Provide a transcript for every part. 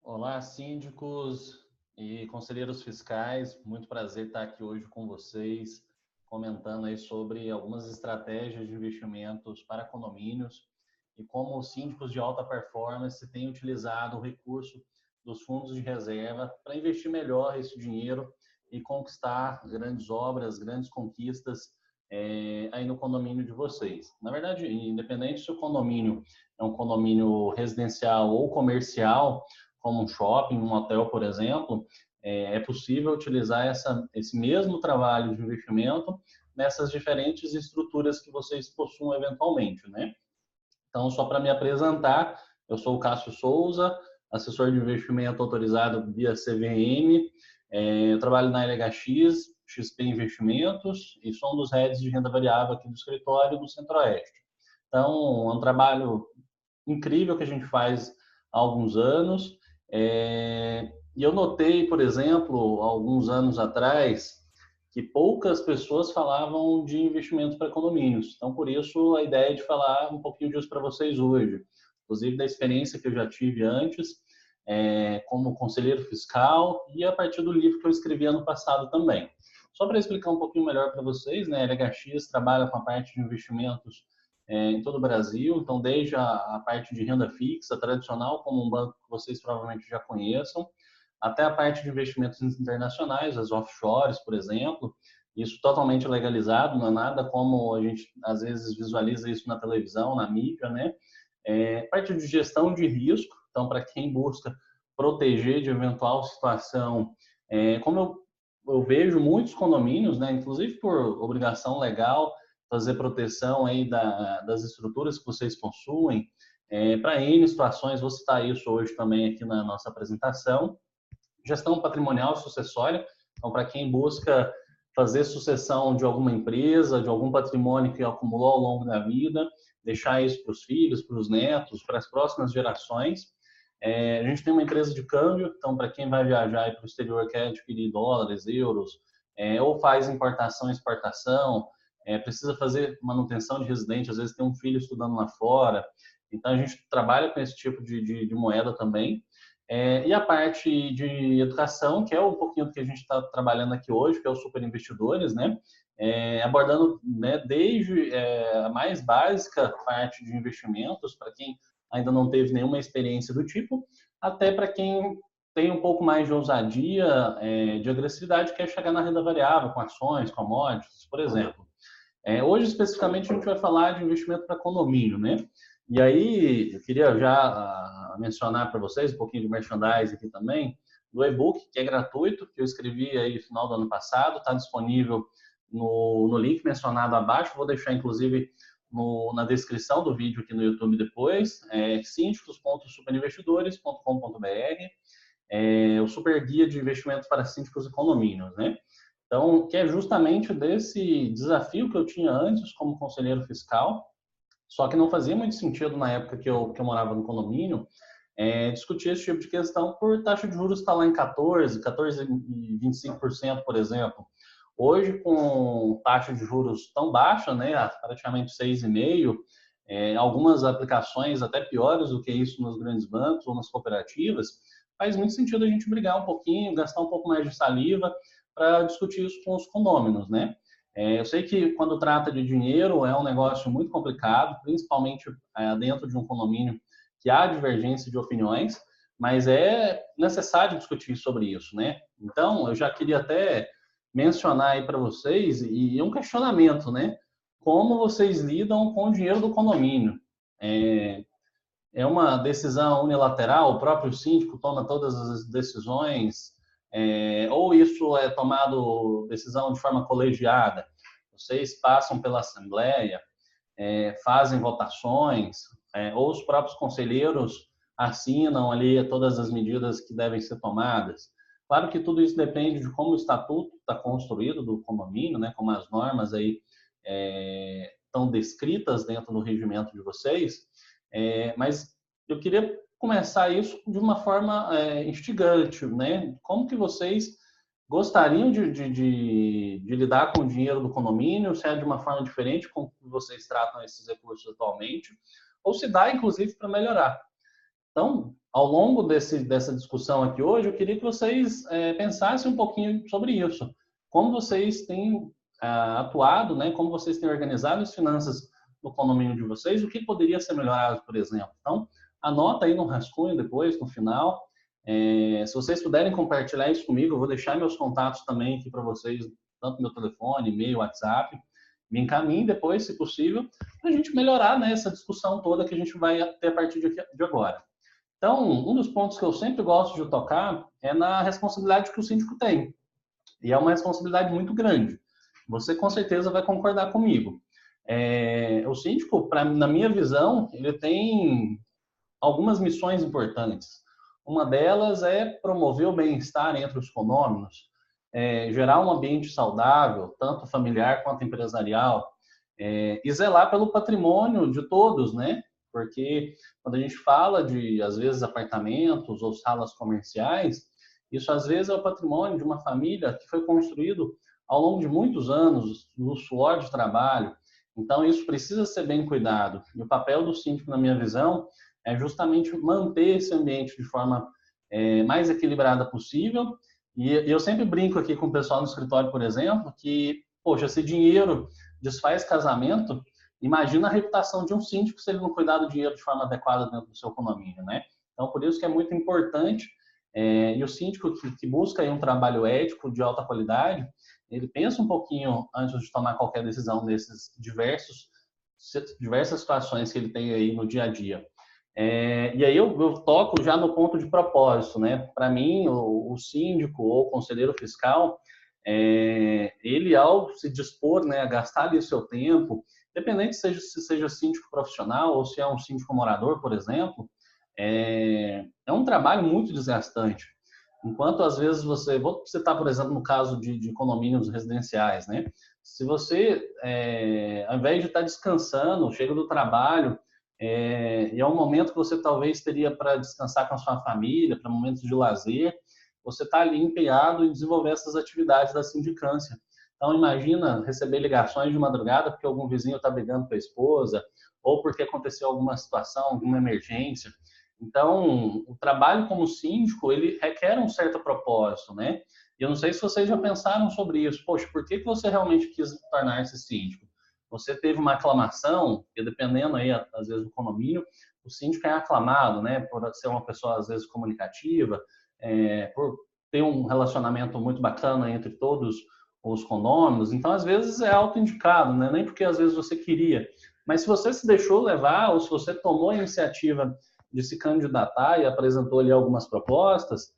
Olá, síndicos e conselheiros fiscais. Muito prazer estar aqui hoje com vocês, comentando aí sobre algumas estratégias de investimentos para condomínios e como os síndicos de alta performance têm utilizado o recurso dos fundos de reserva para investir melhor esse dinheiro e conquistar grandes obras, grandes conquistas aí no condomínio de vocês. Na verdade, independente se o condomínio é um condomínio residencial ou comercial, como um shopping, um hotel, por exemplo, é possível utilizar esse mesmo trabalho de investimento nessas diferentes estruturas que vocês possuam eventualmente, né? Então, só para me apresentar, eu sou o Cássio Souza, assessor de investimento autorizado via CVM, eu trabalho na LHX, XP Investimentos e sou um dos heads de renda variável aqui do escritório do Centro-Oeste. Então, é um trabalho incrível que a gente faz há alguns anos. E eu notei, por exemplo, alguns anos atrás, que poucas pessoas falavam de investimentos para condomínios. Então, por isso, a ideia de falar um pouquinho disso para vocês hoje. Inclusive, da experiência que eu já tive antes, como conselheiro fiscal, e a partir do livro que eu escrevi ano passado também. Só para explicar um pouquinho melhor para vocês, né, a LHX trabalha com a parte de investimentos em todo o Brasil, então desde a parte de renda fixa, tradicional, como um banco que vocês provavelmente já conheçam, até a parte de investimentos internacionais, as offshores, por exemplo, isso totalmente legalizado, não é nada como a gente às vezes visualiza isso na televisão, na mídia, né? Parte de gestão de risco, então para quem busca proteger de eventual situação, como eu vejo muitos condomínios, né, inclusive por obrigação legal, fazer proteção aí das estruturas que vocês possuem, para N situações, vou citar isso hoje também aqui na nossa apresentação. Gestão patrimonial sucessória, então para quem busca fazer sucessão de alguma empresa, de algum patrimônio que acumulou ao longo da vida, deixar isso para os filhos, para os netos, para as próximas gerações. A gente tem uma empresa de câmbio, então para quem vai viajar para o exterior, quer adquirir dólares, euros, ou faz importação e exportação, precisa fazer manutenção de residente, às vezes tem um filho estudando lá fora, então a gente trabalha com esse tipo de moeda também. E a parte de educação, que é um pouquinho do que a gente está trabalhando aqui hoje, que é os super investidores, né? Abordando, né, desde a mais básica parte de investimentos, para quem ainda não teve nenhuma experiência do tipo, até para quem tem um pouco mais de ousadia, de agressividade, quer chegar na renda variável, com ações, commodities, por exemplo. Hoje, especificamente, a gente vai falar de investimento para condomínio, né? E aí, eu queria já mencionar para vocês um pouquinho de merchandising aqui também, do e-book, que é gratuito, que eu escrevi aí no final do ano passado, está disponível no link mencionado abaixo, vou deixar, inclusive, na descrição do vídeo aqui no YouTube depois, síndicos.superinvestidores.com.br, o super guia de investimentos para síndicos e condomínios, né? Então, que é justamente desse desafio que eu tinha antes como conselheiro fiscal, só que não fazia muito sentido na época que eu morava no condomínio, discutir esse tipo de questão por taxa de juros estar lá em 14,25%, por exemplo. Hoje, com taxa de juros tão baixa, né, praticamente 6,5%, algumas aplicações até piores do que isso nos grandes bancos ou nas cooperativas, faz muito sentido a gente brigar um pouquinho, gastar um pouco mais de saliva para discutir isso com os condôminos, né? Eu sei que quando trata de dinheiro é um negócio muito complicado, principalmente dentro de um condomínio que há divergência de opiniões, mas é necessário discutir sobre isso, né? Então, eu já queria até mencionar aí para vocês, e é um questionamento, né? Como vocês lidam com o dinheiro do condomínio? É, é uma decisão unilateral, o próprio síndico toma todas as decisões, ou isso é tomado decisão de forma colegiada? Vocês passam pela assembleia, fazem votações, ou os próprios conselheiros assinam ali todas as medidas que devem ser tomadas. Claro que tudo isso depende de como o estatuto está construído do condomínio, né, como as normas aí estão descritas dentro do regimento de vocês, mas eu queria começar isso de uma forma instigante, né? Como que vocês gostariam de lidar com o dinheiro do condomínio, se é de uma forma diferente como vocês tratam esses recursos atualmente, ou se dá, inclusive, para melhorar. Então, ao longo dessa discussão aqui hoje, eu queria que vocês pensassem um pouquinho sobre isso. Como vocês têm atuado, né? Como vocês têm organizado as finanças do condomínio de vocês, o que poderia ser melhorado, por exemplo. Então, anota aí no rascunho depois, no final. Se vocês puderem compartilhar isso comigo, eu vou deixar meus contatos também aqui para vocês, tanto meu telefone, e-mail, WhatsApp. Me encaminhe depois, se possível, para a gente melhorar, né, essa discussão toda que a gente vai ter a partir de agora. Então, um dos pontos que eu sempre gosto de tocar é na responsabilidade que o síndico tem. E é uma responsabilidade muito grande. Você com certeza vai concordar comigo. O síndico, na minha visão, ele tem algumas missões importantes. Uma delas é promover o bem-estar entre os condôminos, gerar um ambiente saudável, tanto familiar quanto empresarial, e zelar pelo patrimônio de todos, né? Porque quando a gente fala de, às vezes, apartamentos ou salas comerciais, isso às vezes é o patrimônio de uma família que foi construído ao longo de muitos anos, no suor de trabalho. Então, isso precisa ser bem cuidado. E o papel do síndico, na minha visão, é justamente manter esse ambiente de forma mais equilibrada possível. E eu sempre brinco aqui com o pessoal no escritório, por exemplo, que, poxa, se dinheiro desfaz casamento, imagina a reputação de um síndico se ele não cuidar do dinheiro de forma adequada dentro do seu condomínio, né? Então, por isso que é muito importante, e o síndico que busca aí um trabalho ético, de alta qualidade, ele pensa um pouquinho antes de tomar qualquer decisão nesses diversas situações que ele tem aí no dia a dia. E aí eu toco já no ponto de propósito, né? Para mim, o síndico ou o conselheiro fiscal, ele ao se dispor, né, a gastar ali o seu tempo, independente se seja síndico profissional ou se é um síndico morador, por exemplo, é um trabalho muito desgastante. Enquanto às vezes vou citar, por exemplo, no caso de condomínios residenciais, né? Se você, ao invés de estar descansando, chega do trabalho, e é um momento que você talvez teria para descansar com a sua família, para momentos de lazer, você está ali empenhado em desenvolver essas atividades da sindicância. Então, imagina receber ligações de madrugada porque algum vizinho está brigando com a esposa, ou porque aconteceu alguma situação, alguma emergência. Então, o trabalho como síndico, ele requer um certo propósito, né? E eu não sei se vocês já pensaram sobre isso. Poxa, por que você realmente quis tornar-se síndico? Você teve uma aclamação, e dependendo aí, às vezes, do condomínio, o síndico é aclamado, né? Por ser uma pessoa, às vezes, comunicativa, por ter um relacionamento muito bacana entre todos os condôminos. Então, às vezes, é autoindicado, né? Nem porque, às vezes, você queria. Mas se você se deixou levar, ou se você tomou a iniciativa de se candidatar e apresentou ali algumas propostas,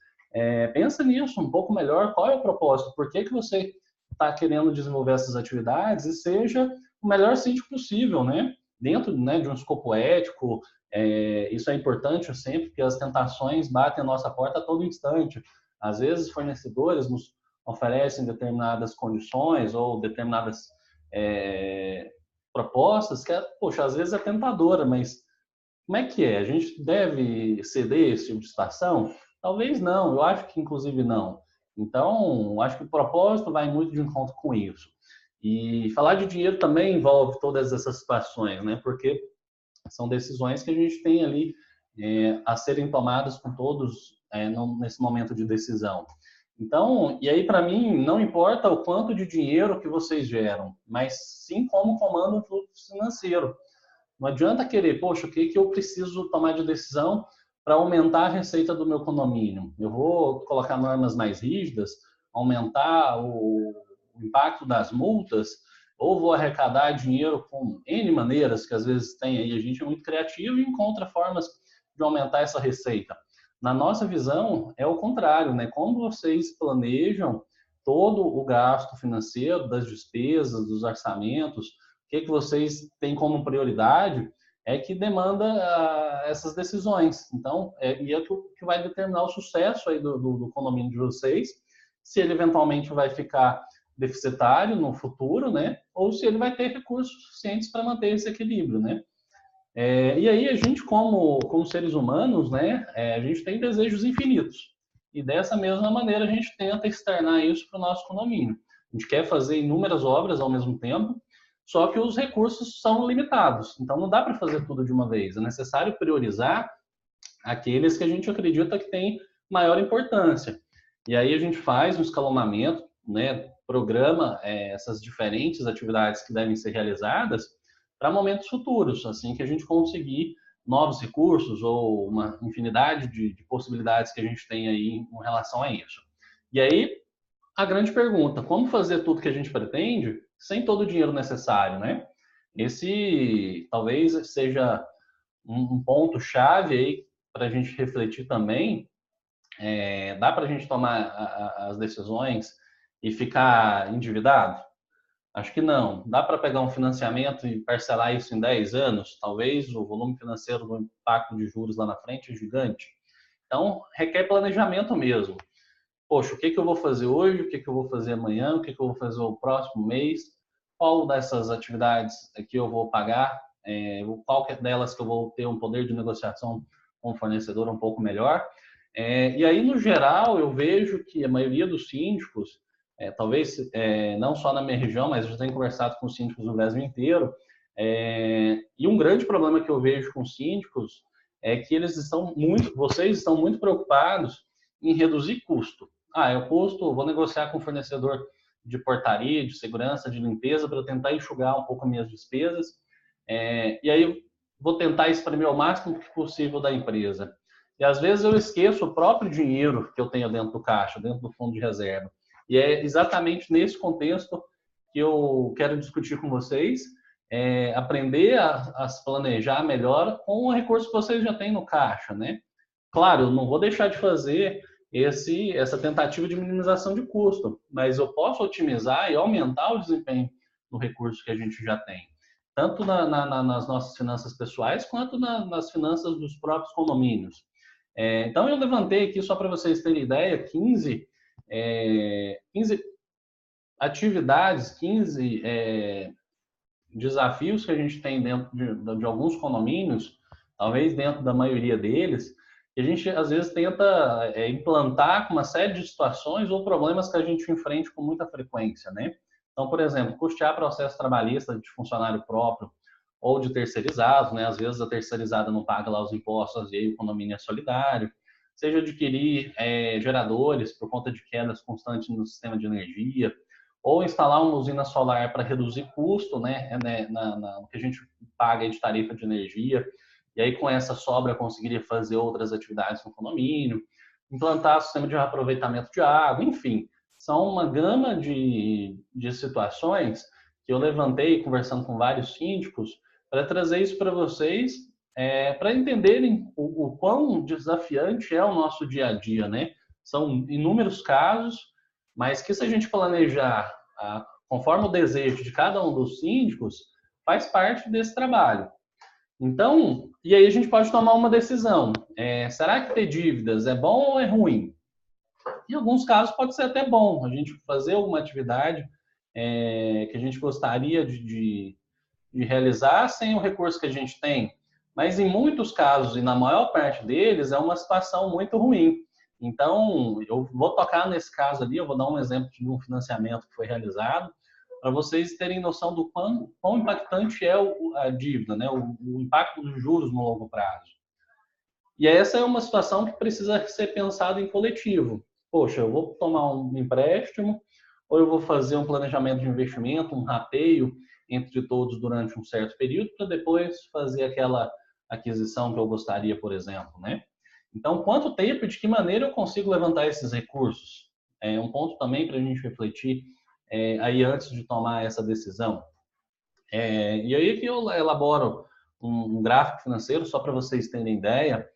pensa nisso um pouco melhor, qual é o propósito, por que você está querendo desenvolver essas atividades e seja o melhor síndico possível, né? Dentro, né, de um escopo ético, isso é importante sempre, porque as tentações batem a nossa porta a todo instante. Às vezes, fornecedores nos oferecem determinadas condições ou determinadas propostas que, poxa, às vezes é tentadora, mas como é que é? A gente deve ceder esse tipo de situação? Talvez não, eu acho que inclusive não. Então, acho que o propósito vai muito de encontro com isso. E falar de dinheiro também envolve todas essas situações, né? Porque são decisões que a gente tem ali a serem tomadas com todos nesse momento de decisão. Então, e aí para mim, não importa o quanto de dinheiro que vocês geram, mas sim como comandam o fluxo financeiro. Não adianta querer, poxa, o que eu preciso tomar de decisão para aumentar a receita do meu condomínio? Eu vou colocar normas mais rígidas, aumentar o impacto das multas, ou vou arrecadar dinheiro com N maneiras que às vezes tem aí. A gente é muito criativo e encontra formas de aumentar essa receita. Na nossa visão, é o contrário, né? Como vocês planejam todo o gasto financeiro, das despesas, dos orçamentos, o que vocês têm como prioridade, é que demanda essas decisões. Então, e é o que vai determinar o sucesso aí do condomínio de vocês, se ele eventualmente vai ficar deficitário no futuro, né? Ou se ele vai ter recursos suficientes para manter esse equilíbrio, né? E aí a gente, como seres humanos, né? A gente tem desejos infinitos. E dessa mesma maneira a gente tenta externar isso para o nosso condomínio. A gente quer fazer inúmeras obras ao mesmo tempo, só que os recursos são limitados. Então não dá para fazer tudo de uma vez. É necessário priorizar aqueles que a gente acredita que tem maior importância. E aí a gente faz um escalonamento, né, programa essas diferentes atividades que devem ser realizadas para momentos futuros, assim que a gente conseguir novos recursos ou uma infinidade de possibilidades que a gente tem aí em relação a isso. E aí, a grande pergunta, como fazer tudo que a gente pretende sem todo o dinheiro necessário, né? Esse talvez seja um ponto-chave aí para a gente refletir também. Dá para a gente tomar as decisões e ficar endividado? Acho que não. Dá para pegar um financiamento e parcelar isso em 10 anos? Talvez o volume financeiro do impacto de juros lá na frente é gigante. Então, requer planejamento mesmo. Poxa, o que eu vou fazer hoje? O que eu vou fazer amanhã? O que eu vou fazer o próximo mês? Qual dessas atividades que eu vou pagar? Qual delas que eu vou ter um poder de negociação com o fornecedor um pouco melhor? E aí, no geral, eu vejo que a maioria dos síndicos, talvez não só na minha região, mas eu já tenho conversado com síndicos no Brasil inteiro, e um grande problema que eu vejo com síndicos é que vocês estão muito preocupados em reduzir custo. Vou negociar com o fornecedor de portaria, de segurança, de limpeza, para eu tentar enxugar um pouco as minhas despesas, e aí vou tentar espremer o máximo possível da empresa. E às vezes eu esqueço o próprio dinheiro que eu tenho dentro do caixa, dentro do fundo de reserva. E é exatamente nesse contexto que eu quero discutir com vocês, aprender a se planejar melhor com o recurso que vocês já têm no caixa, né? Claro, eu não vou deixar de fazer essa tentativa de minimização de custo, mas eu posso otimizar e aumentar o desempenho do recurso que a gente já tem, tanto nas nossas finanças pessoais quanto nas finanças dos próprios condomínios. Então, eu levantei aqui, só para vocês terem ideia, 15 atividades, 15 desafios que a gente tem dentro de alguns condomínios, talvez dentro da maioria deles, que a gente às vezes tenta implantar com uma série de situações ou problemas que a gente enfrenta com muita frequência, né? Então, por exemplo, custear processo trabalhista de funcionário próprio ou de terceirizados, né? Às vezes a terceirizada não paga lá os impostos e aí o condomínio é solidário. Seja adquirir geradores por conta de quedas constantes no sistema de energia, ou instalar uma usina solar para reduzir custo, né, no que a gente paga de tarifa de energia, e aí com essa sobra eu conseguiria fazer outras atividades no condomínio, implantar sistema de aproveitamento de água, enfim, são uma gama de situações que eu levantei conversando com vários síndicos para trazer isso para vocês, para entenderem o quão desafiante é o nosso dia a dia, né? São inúmeros casos, mas que se a gente planejar conforme o desejo de cada um dos síndicos, faz parte desse trabalho. Então, e aí a gente pode tomar uma decisão. Será que ter dívidas é bom ou é ruim? Em alguns casos pode ser até bom a gente fazer alguma atividade que a gente gostaria de realizar sem o recurso que a gente tem. Mas em muitos casos, e na maior parte deles, é uma situação muito ruim. Então, eu vou tocar nesse caso ali, eu vou dar um exemplo de um financiamento que foi realizado, para vocês terem noção do quão impactante é a dívida, né? O impacto dos juros no longo prazo. E essa é uma situação que precisa ser pensada em coletivo. Poxa, eu vou tomar um empréstimo, ou eu vou fazer um planejamento de investimento, um rateio entre todos durante um certo período, para depois fazer aquela aquisição que eu gostaria, por exemplo, né? Então, quanto tempo e de que maneira eu consigo levantar esses recursos? É um ponto também para a gente refletir aí antes de tomar essa decisão. E aí que eu elaboro um gráfico financeiro, só para vocês terem ideia.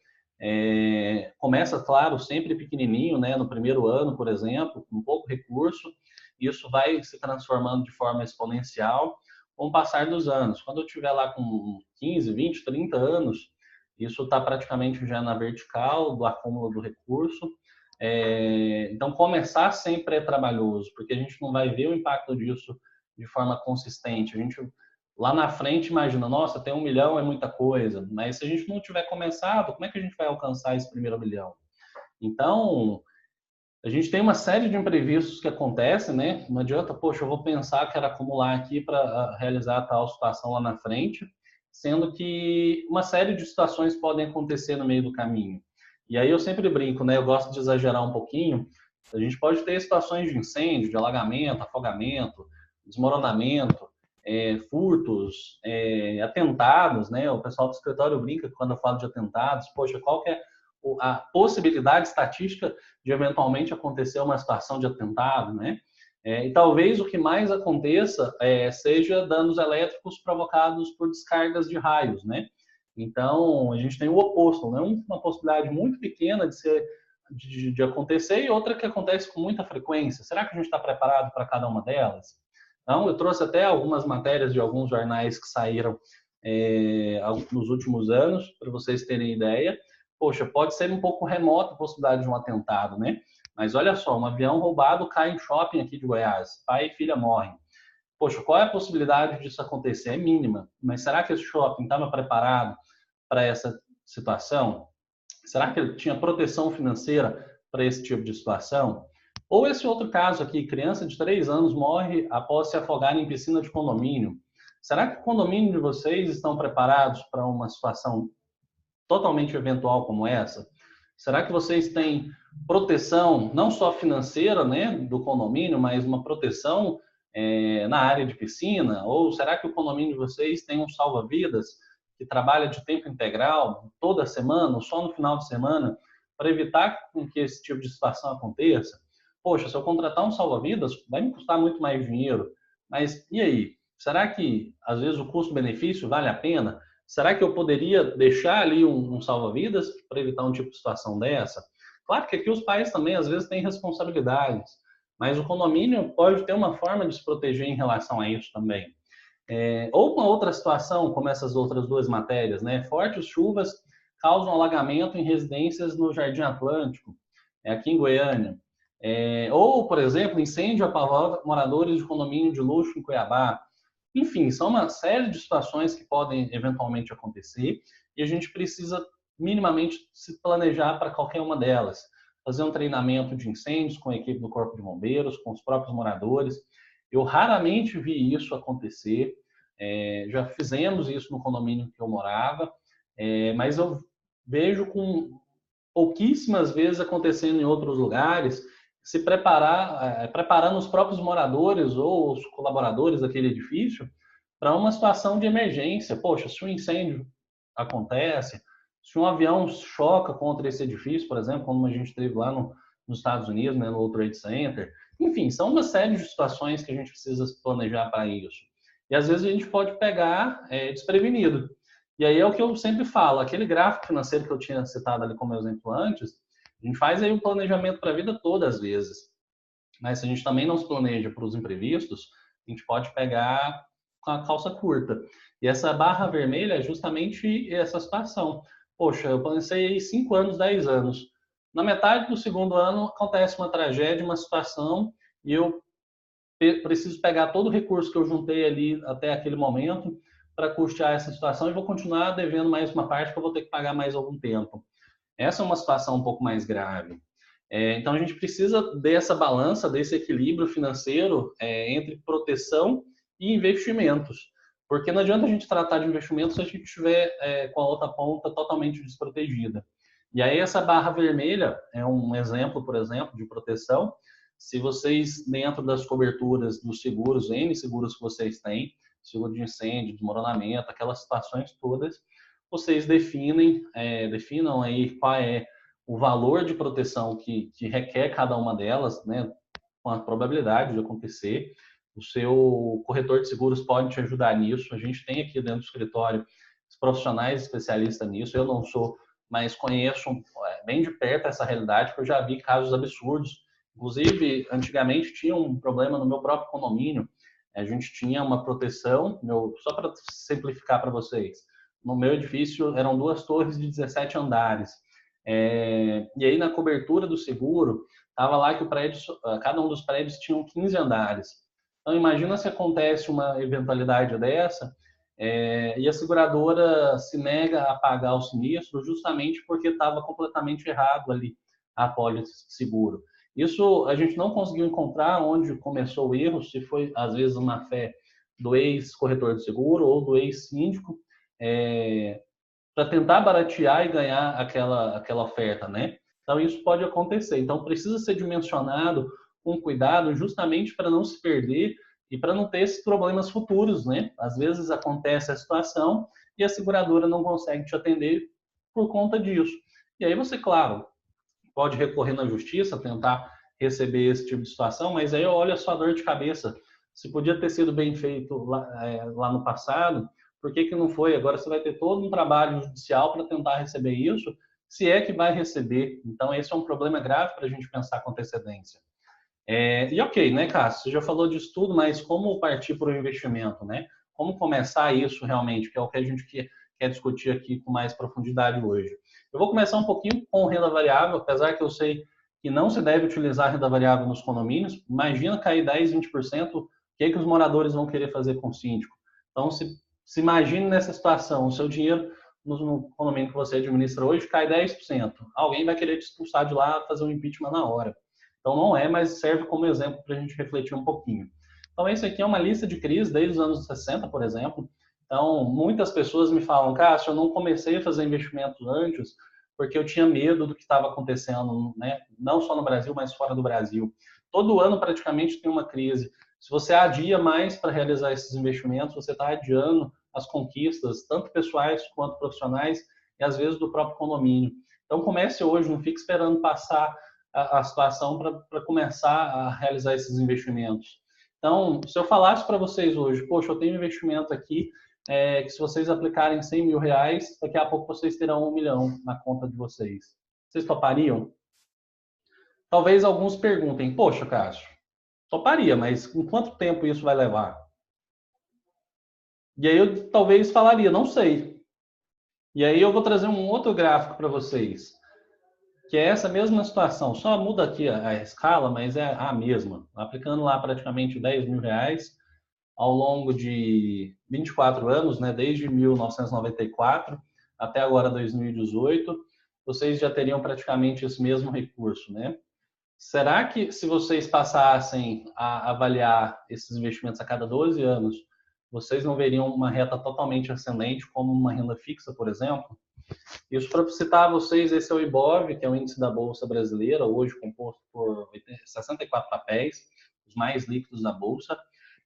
Começa, claro, sempre pequenininho, né? No primeiro ano, por exemplo, com pouco recurso, isso vai se transformando de forma exponencial com o passar dos anos. Quando eu estiver lá com 15, 20, 30 anos, isso está praticamente já na vertical do acúmulo do recurso. Então, começar sempre é trabalhoso, porque a gente não vai ver o impacto disso de forma consistente. A gente, lá na frente, imagina, nossa, ter 1 milhão é muita coisa, mas se a gente não tiver começado, como é que a gente vai alcançar esse primeiro milhão? Então, a gente tem uma série de imprevistos que acontecem, né? Não adianta, poxa, eu vou pensar, quero acumular aqui para realizar tal situação lá na frente, sendo que uma série de situações podem acontecer no meio do caminho. E aí eu sempre brinco, né? Eu gosto de exagerar um pouquinho. A gente pode ter situações de incêndio, de alagamento, afogamento, desmoronamento, furtos, atentados, né? O pessoal do escritório brinca quando eu falo de atentados. Poxa, qual que é a possibilidade estatística de eventualmente acontecer uma situação de atentado, né? E talvez o que mais aconteça seja danos elétricos provocados por descargas de raios, né? Então, a gente tem o oposto, né? Uma possibilidade muito pequena de acontecer e outra que acontece com muita frequência. Será que a gente está preparado para cada uma delas? Então, eu trouxe até algumas matérias de alguns jornais que saíram nos últimos anos, para vocês terem ideia. Poxa, pode ser um pouco remota a possibilidade de um atentado, né? Mas olha só, um avião roubado cai em shopping aqui de Goiás, pai e filha morrem. Poxa, qual é a possibilidade disso acontecer? É mínima, mas será que esse shopping estava preparado para essa situação? Será que ele tinha proteção financeira para esse tipo de situação? Ou esse outro caso aqui, criança de 3 anos morre após se afogar em piscina de condomínio. Será que o condomínio de vocês estão preparados para uma situação totalmente eventual como essa? Será que vocês têm proteção, não só financeira, né, do condomínio, mas uma proteção na área de piscina? Ou será que o condomínio de vocês tem um salva-vidas que trabalha de tempo integral, toda semana, ou só no final de semana, para evitar que esse tipo de situação aconteça? Poxa, se eu contratar um salva-vidas, vai me custar muito mais dinheiro. Mas e aí? Será que, às vezes, o custo-benefício vale a pena? Será que eu poderia deixar ali um salva-vidas para evitar um tipo de situação dessa? Claro que aqui os pais também, às vezes, têm responsabilidades, mas o condomínio pode ter uma forma de se proteger em relação a isso também. Ou uma outra situação, como essas outras duas matérias, né? Fortes chuvas causam alagamento em residências no Jardim Atlântico, aqui em Goiânia. Ou, por exemplo, incêndio apavora moradores de condomínio de luxo em Cuiabá. Enfim, são uma série de situações que podem eventualmente acontecer e a gente precisa minimamente se planejar para qualquer uma delas. Fazer um treinamento de incêndios com a equipe do Corpo de Bombeiros, com os próprios moradores. Eu raramente vi isso acontecer. Já fizemos isso no condomínio que eu morava, mas eu vejo com pouquíssimas vezes acontecendo em outros lugares, preparando os próprios moradores ou os colaboradores daquele edifício para uma situação de emergência. Poxa, se um incêndio acontece, se um avião choca contra esse edifício, por exemplo, como a gente teve lá nos Estados Unidos, né, no World Trade Center. Enfim, são uma série de situações que a gente precisa planejar para isso. E às vezes a gente pode pegar desprevenido. E aí é o que eu sempre falo, aquele gráfico financeiro que eu tinha citado ali como exemplo antes, a gente faz aí um planejamento para a vida toda às vezes. Mas se a gente também não se planeja para os imprevistos, a gente pode pegar com a calça curta. E essa barra vermelha é justamente essa situação. Poxa, eu pensei 5 anos, 10 anos. Na metade do segundo ano acontece uma tragédia, uma situação, e eu preciso pegar todo o recurso que eu juntei ali até aquele momento para custear essa situação e vou continuar devendo mais uma parte que eu vou ter que pagar mais algum tempo. Essa é uma situação um pouco mais grave. Então, a gente precisa dessa balança, desse equilíbrio financeiro entre proteção e investimentos. Porque não adianta a gente tratar de investimentos se a gente estiver com a outra ponta totalmente desprotegida. E aí, essa barra vermelha é um exemplo, por exemplo, de proteção. Se vocês, dentro das coberturas dos seguros, N seguros que vocês têm, seguro de incêndio, desmoronamento, aquelas situações todas, vocês definam aí qual é o valor de proteção que requer cada uma delas, né, com a probabilidade de acontecer. O seu corretor de seguros pode te ajudar nisso. A gente tem aqui dentro do escritório os profissionais especialistas nisso. Eu não sou, mas conheço bem de perto essa realidade, porque eu já vi casos absurdos. Inclusive, antigamente tinha um problema no meu próprio condomínio. A gente tinha uma proteção, só para simplificar para vocês, no meu edifício eram 2 torres de 17 andares. E aí na cobertura do seguro, estava lá que cada um dos prédios tinham 15 andares. Então imagina se acontece uma eventualidade dessa e a seguradora se nega a pagar o sinistro justamente porque estava completamente errado ali a apólice de seguro. Isso a gente não conseguiu encontrar onde começou o erro, se foi às vezes uma fé do ex-corretor de seguro ou do ex-síndico, para tentar baratear e ganhar aquela oferta, né? Então, isso pode acontecer. Então, precisa ser dimensionado com cuidado, justamente para não se perder e para não ter esses problemas futuros, né? Às vezes acontece a situação e a seguradora não consegue te atender por conta disso. E aí você, claro, pode recorrer na justiça, tentar receber esse tipo de situação, mas aí olha a sua dor de cabeça. Se podia ter sido bem feito lá no passado, por que não foi? Agora você vai ter todo um trabalho judicial para tentar receber isso, se é que vai receber. Então, esse é um problema grave para a gente pensar com antecedência. E ok, né, Cássio? Você já falou disso tudo, mas como partir para o investimento, né? Como começar isso realmente, que é o que a gente quer discutir aqui com mais profundidade hoje. Eu vou começar um pouquinho com renda variável, apesar que eu sei que não se deve utilizar renda variável nos condomínios. Imagina cair 10, 20%, o que é que os moradores vão querer fazer com o síndico? Então, se imagine nessa situação, o seu dinheiro no condomínio que você administra hoje cai 10%. Alguém vai querer te expulsar de lá, fazer um impeachment na hora. Então, não é, mas serve como exemplo para a gente refletir um pouquinho. Então, esse aqui é uma lista de crises desde os anos 60, por exemplo. Então, muitas pessoas me falam, Cássio, eu não comecei a fazer investimentos antes porque eu tinha medo do que estava acontecendo, né? Não só no Brasil, mas fora do Brasil. Todo ano, praticamente, tem uma crise. Se você adia mais para realizar esses investimentos, você está adiando as conquistas, tanto pessoais quanto profissionais, e às vezes do próprio condomínio. Então, comece hoje, não fique esperando passar a situação para começar a realizar esses investimentos. Então, se eu falasse para vocês hoje, poxa, eu tenho um investimento aqui que se vocês aplicarem 100 mil reais, daqui a pouco vocês terão 1 milhão na conta de vocês. Vocês topariam? Talvez alguns perguntem, poxa, Cássio, toparia, mas em quanto tempo isso vai levar? E aí eu talvez falaria, não sei. E aí eu vou trazer um outro gráfico para vocês, que é essa mesma situação, só muda aqui a escala, mas é a mesma. Aplicando lá praticamente 10 mil reais ao longo de 24 anos, né, desde 1994 até agora 2018, vocês já teriam praticamente esse mesmo recurso, né? Será que se vocês passassem a avaliar esses investimentos a cada 12 anos, vocês não veriam uma reta totalmente ascendente, como uma renda fixa, por exemplo? Isso para citar a vocês, esse é o IBOV, que é o índice da Bolsa Brasileira, hoje composto por 64 papéis, os mais líquidos da Bolsa.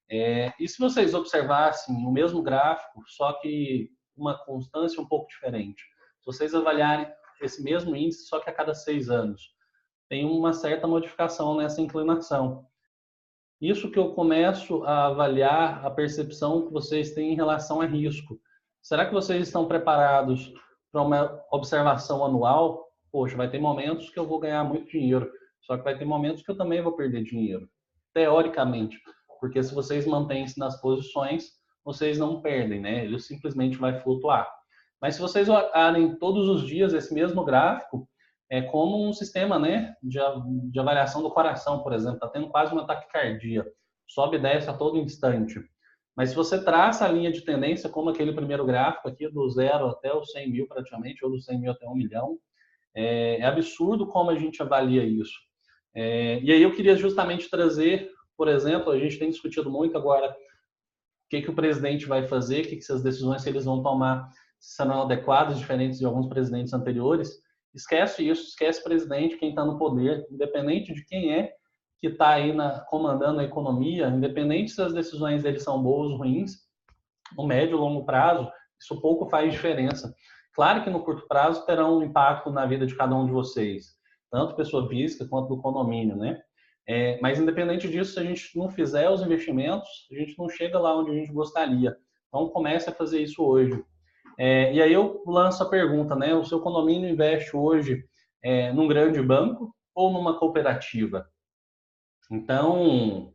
E se vocês observassem o mesmo gráfico, só que uma constância um pouco diferente, se vocês avaliarem esse mesmo índice, só que a cada 6 anos, tem uma certa modificação nessa inclinação. Isso que eu começo a avaliar a percepção que vocês têm em relação a risco. Será que vocês estão preparados para uma observação anual? Poxa, vai ter momentos que eu vou ganhar muito dinheiro, só que vai ter momentos que eu também vou perder dinheiro. Teoricamente, porque se vocês mantêm-se nas posições, vocês não perdem, né? Ele simplesmente vai flutuar. Mas se vocês olharem todos os dias esse mesmo gráfico, é como um sistema, né, de avaliação do coração, por exemplo, está tendo quase uma taquicardia, sobe e desce a todo instante. Mas se você traça a linha de tendência, como aquele primeiro gráfico aqui, do 0 até os 100 mil praticamente, ou do 100 mil até 1 milhão, é absurdo como a gente avalia isso. E aí eu queria justamente trazer, por exemplo, a gente tem discutido muito agora o que o presidente vai fazer, que essas decisões que eles vão tomar serão adequadas, diferentes de alguns presidentes anteriores. Esquece isso, esquece presidente, quem está no poder, independente de quem é que está aí comandando a economia, independente se as decisões deles são boas ou ruins, no médio e longo prazo, isso pouco faz diferença. Claro que no curto prazo terá um impacto na vida de cada um de vocês, tanto pessoa física quanto do condomínio, né? Mas independente disso, se a gente não fizer os investimentos, a gente não chega lá onde a gente gostaria. Então comece a fazer isso hoje. E aí eu lanço a pergunta, né? O seu condomínio investe hoje num grande banco ou numa cooperativa? Então,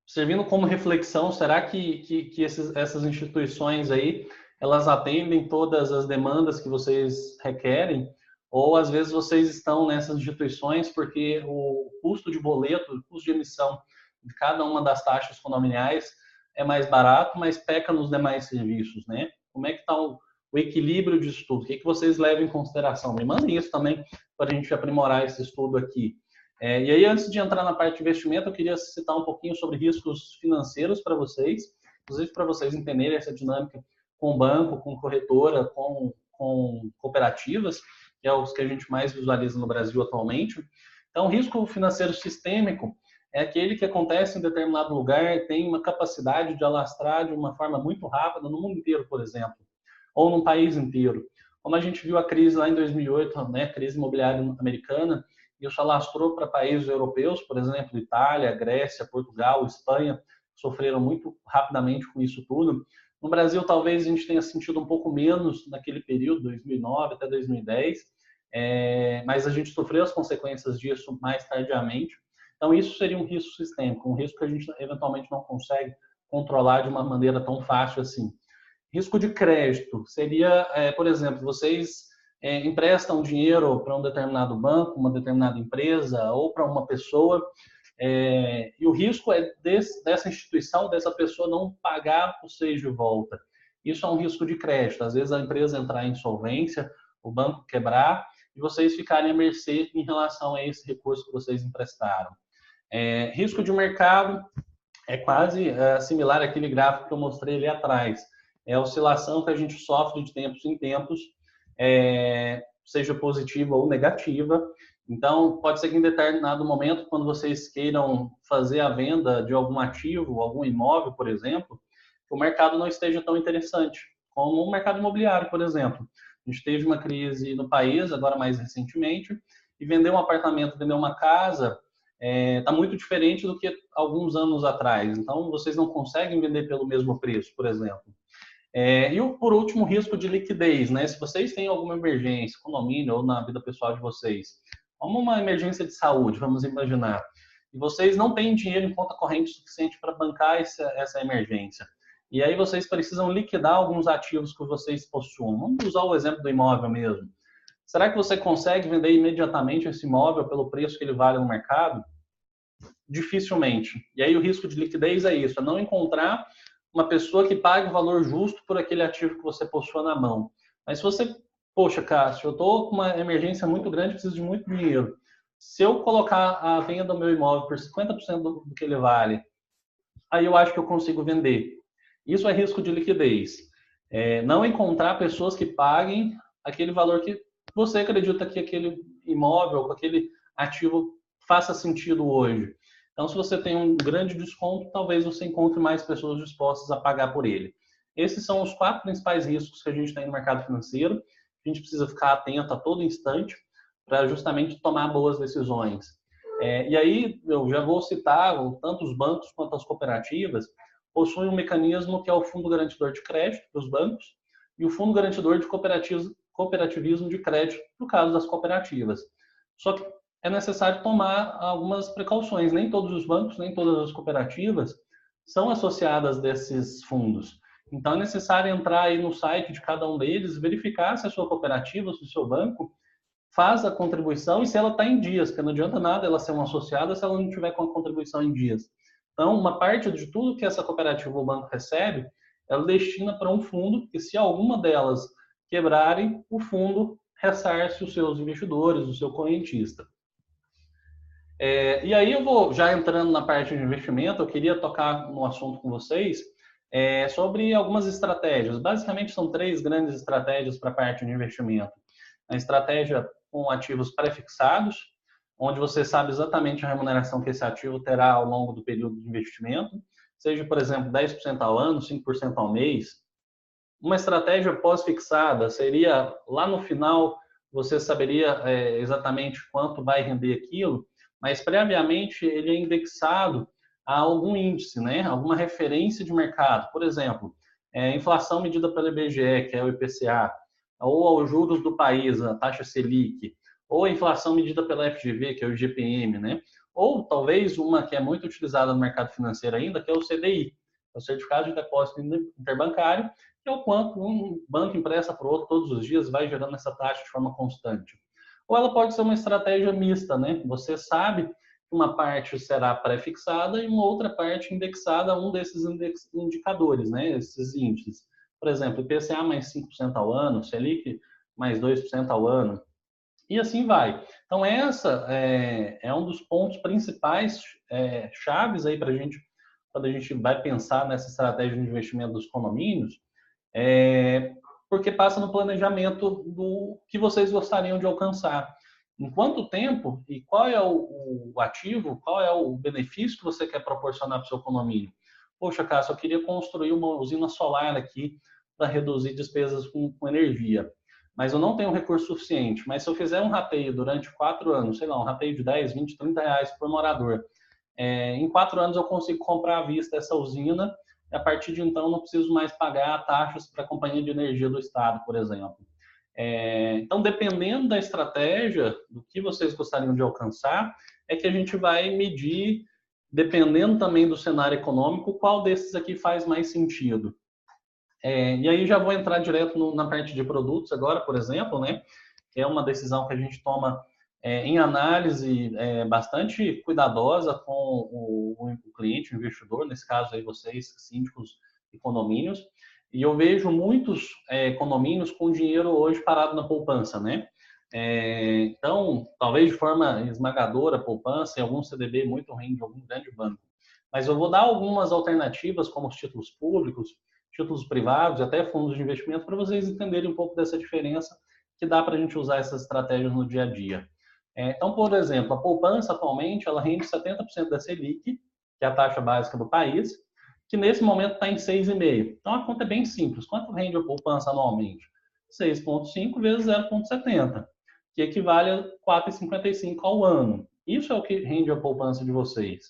servindo como reflexão, será que essas instituições aí, elas atendem todas as demandas que vocês requerem? Ou às vezes vocês estão nessas instituições porque o custo de boleto, o custo de emissão de cada uma das taxas condominiais é mais barato, mas peca nos demais serviços, né? Como é que está o equilíbrio disso tudo? O que vocês levam em consideração? Me mandem isso também para a gente aprimorar esse estudo aqui. E aí, antes de entrar na parte de investimento, eu queria citar um pouquinho sobre riscos financeiros para vocês, inclusive para vocês entenderem essa dinâmica com banco, com corretora, com cooperativas, que é os que a gente mais visualiza no Brasil atualmente. Então, o risco financeiro sistêmico é aquele que acontece em determinado lugar, tem uma capacidade de alastrar de uma forma muito rápida no mundo inteiro, por exemplo, ou num país inteiro. Como a gente viu a crise lá em 2008, né, a crise imobiliária americana, isso alastrou para países europeus, por exemplo, Itália, Grécia, Portugal, Espanha, sofreram muito rapidamente com isso tudo. No Brasil, talvez a gente tenha sentido um pouco menos naquele período, 2009 até 2010, mas a gente sofreu as consequências disso mais tardiamente. Então, isso seria um risco sistêmico, um risco que a gente eventualmente não consegue controlar de uma maneira tão fácil assim. Risco de crédito seria, por exemplo, vocês emprestam dinheiro para um determinado banco, uma determinada empresa ou para uma pessoa, e o risco é dessa instituição, dessa pessoa não pagar vocês de volta. Isso é um risco de crédito. Às vezes a empresa entrar em insolvência, o banco quebrar e vocês ficarem à mercê em relação a esse recurso que vocês emprestaram. Risco de mercado é quase similar àquele gráfico que eu mostrei ali atrás. É a oscilação que a gente sofre de tempos em tempos, seja positiva ou negativa. Então, pode ser que em determinado momento, quando vocês queiram fazer a venda de algum ativo, algum imóvel, por exemplo, o mercado não esteja tão interessante, como o mercado imobiliário, por exemplo. A gente teve uma crise no país, agora mais recentemente, e vender um apartamento, vender uma casa, está muito diferente do que alguns anos atrás. Então, vocês não conseguem vender pelo mesmo preço, por exemplo. Por último, risco de liquidez, né? Se vocês têm alguma emergência, condomínio ou na vida pessoal de vocês, como uma emergência de saúde, vamos imaginar, e vocês não têm dinheiro em conta corrente suficiente para bancar essa emergência, e aí vocês precisam liquidar alguns ativos que vocês possuem. Vamos usar o exemplo do imóvel mesmo. Será que você consegue vender imediatamente esse imóvel pelo preço que ele vale no mercado? Dificilmente. E aí o risco de liquidez é isso, é não encontrar uma pessoa que pague o valor justo por aquele ativo que você possua na mão. Mas se você, poxa, Cássio, eu estou com uma emergência muito grande, preciso de muito dinheiro. Se eu colocar a venda do meu imóvel por 50% do que ele vale, aí eu acho que eu consigo vender. Isso é risco de liquidez. Não encontrar pessoas que paguem aquele valor que você acredita que aquele imóvel, aquele ativo faça sentido hoje. Então, se você tem um grande desconto, talvez você encontre mais pessoas dispostas a pagar por ele. Esses são os 4 principais riscos que a gente tem no mercado financeiro. A gente precisa ficar atento a todo instante para justamente tomar boas decisões. E aí, eu já vou citar, tanto os bancos quanto as cooperativas possuem um mecanismo que é o Fundo Garantidor de Crédito para os bancos e o Fundo Garantidor de Cooperativismo de Crédito, no caso das cooperativas. Só que é necessário tomar algumas precauções. Nem todos os bancos, nem todas as cooperativas são associadas desses fundos. Então, é necessário entrar aí no site de cada um deles, verificar se a sua cooperativa, se o seu banco faz a contribuição e se ela está em dias, porque não adianta nada ela ser uma associada se ela não tiver com a contribuição em dias. Então, uma parte de tudo que essa cooperativa ou banco recebe, ela destina para um fundo, e se alguma delas quebrarem, o fundo ressarce os seus investidores, o seu correntista. E aí eu vou, já entrando na parte de investimento, eu queria tocar no assunto com vocês sobre algumas estratégias. Basicamente, são 3 grandes estratégias para a parte de investimento. A estratégia com ativos pré-fixados, onde você sabe exatamente a remuneração que esse ativo terá ao longo do período de investimento, seja, por exemplo, 10% ao ano, 5% ao mês. Uma estratégia pós-fixada seria, lá no final, você saberia exatamente quanto vai render aquilo, mas previamente ele é indexado a algum índice, né? Alguma referência de mercado. Por exemplo, inflação medida pelo IBGE, que é o IPCA, ou aos juros do país, a taxa Selic, ou a inflação medida pela FGV, que é o IGPM, né? Ou talvez uma que é muito utilizada no mercado financeiro ainda, que é o CDI, o Certificado de Depósito Interbancário, que é o quanto um banco empresta para o outro todos os dias, vai gerando essa taxa de forma constante. Ou ela pode ser uma estratégia mista, né? Você sabe que uma parte será pré-fixada e uma outra parte indexada a um desses indicadores, né? Esses índices. Por exemplo, IPCA mais 5% ao ano, Selic mais 2% ao ano, e assim vai. Então, essa é um dos pontos principais, chaves aí para a gente, quando a gente vai pensar nessa estratégia de investimento dos condomínios, porque passa no planejamento do que vocês gostariam de alcançar. Em quanto tempo e qual é o ativo, qual é o benefício que você quer proporcionar para o seu condomínio? Poxa, Cássio, eu queria construir uma usina solar aqui para reduzir despesas com energia, mas eu não tenho recurso suficiente. Mas se eu fizer um rateio durante 4 anos, sei lá, um rateio de 10, 20, 30 reais por morador, em 4 anos eu consigo comprar à vista essa usina e a partir de então não preciso mais pagar taxas para a companhia de energia do estado, por exemplo. Então, dependendo da estratégia, do que vocês gostariam de alcançar, é que a gente vai medir, dependendo também do cenário econômico, qual desses aqui faz mais sentido. E aí já vou entrar direto na parte de produtos agora, por exemplo, né? Que é uma decisão que a gente toma em análise bastante cuidadosa com o cliente, o investidor, nesse caso aí vocês, síndicos e condomínios. E eu vejo muitos condomínios com dinheiro hoje parado na poupança, né? Então, talvez de forma esmagadora, poupança e algum CDB muito rende algum grande banco. Mas eu vou dar algumas alternativas, como os títulos públicos, títulos privados, até fundos de investimento, para vocês entenderem um pouco dessa diferença que dá para a gente usar essas estratégias no dia a dia. Então, por exemplo, a poupança atualmente ela rende 70% da Selic, que é a taxa básica do país, que nesse momento está em 6,5%. Então, a conta é bem simples. Quanto rende a poupança anualmente? 6,5 vezes 0,70, que equivale a 4,55 ao ano. Isso é o que rende a poupança de vocês.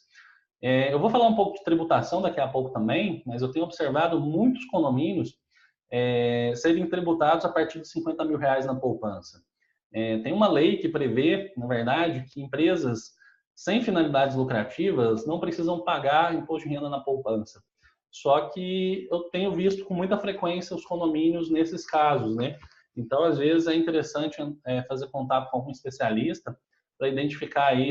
Eu vou falar um pouco de tributação daqui a pouco também, mas eu tenho observado muitos condomínios serem tributados a partir de 50 mil reais na poupança. Tem uma lei que prevê, na verdade, que empresas sem finalidades lucrativas não precisam pagar imposto de renda na poupança. Só que eu tenho visto com muita frequência os condomínios nesses casos, né? Então, às vezes, é interessante fazer contato com algum especialista para identificar aí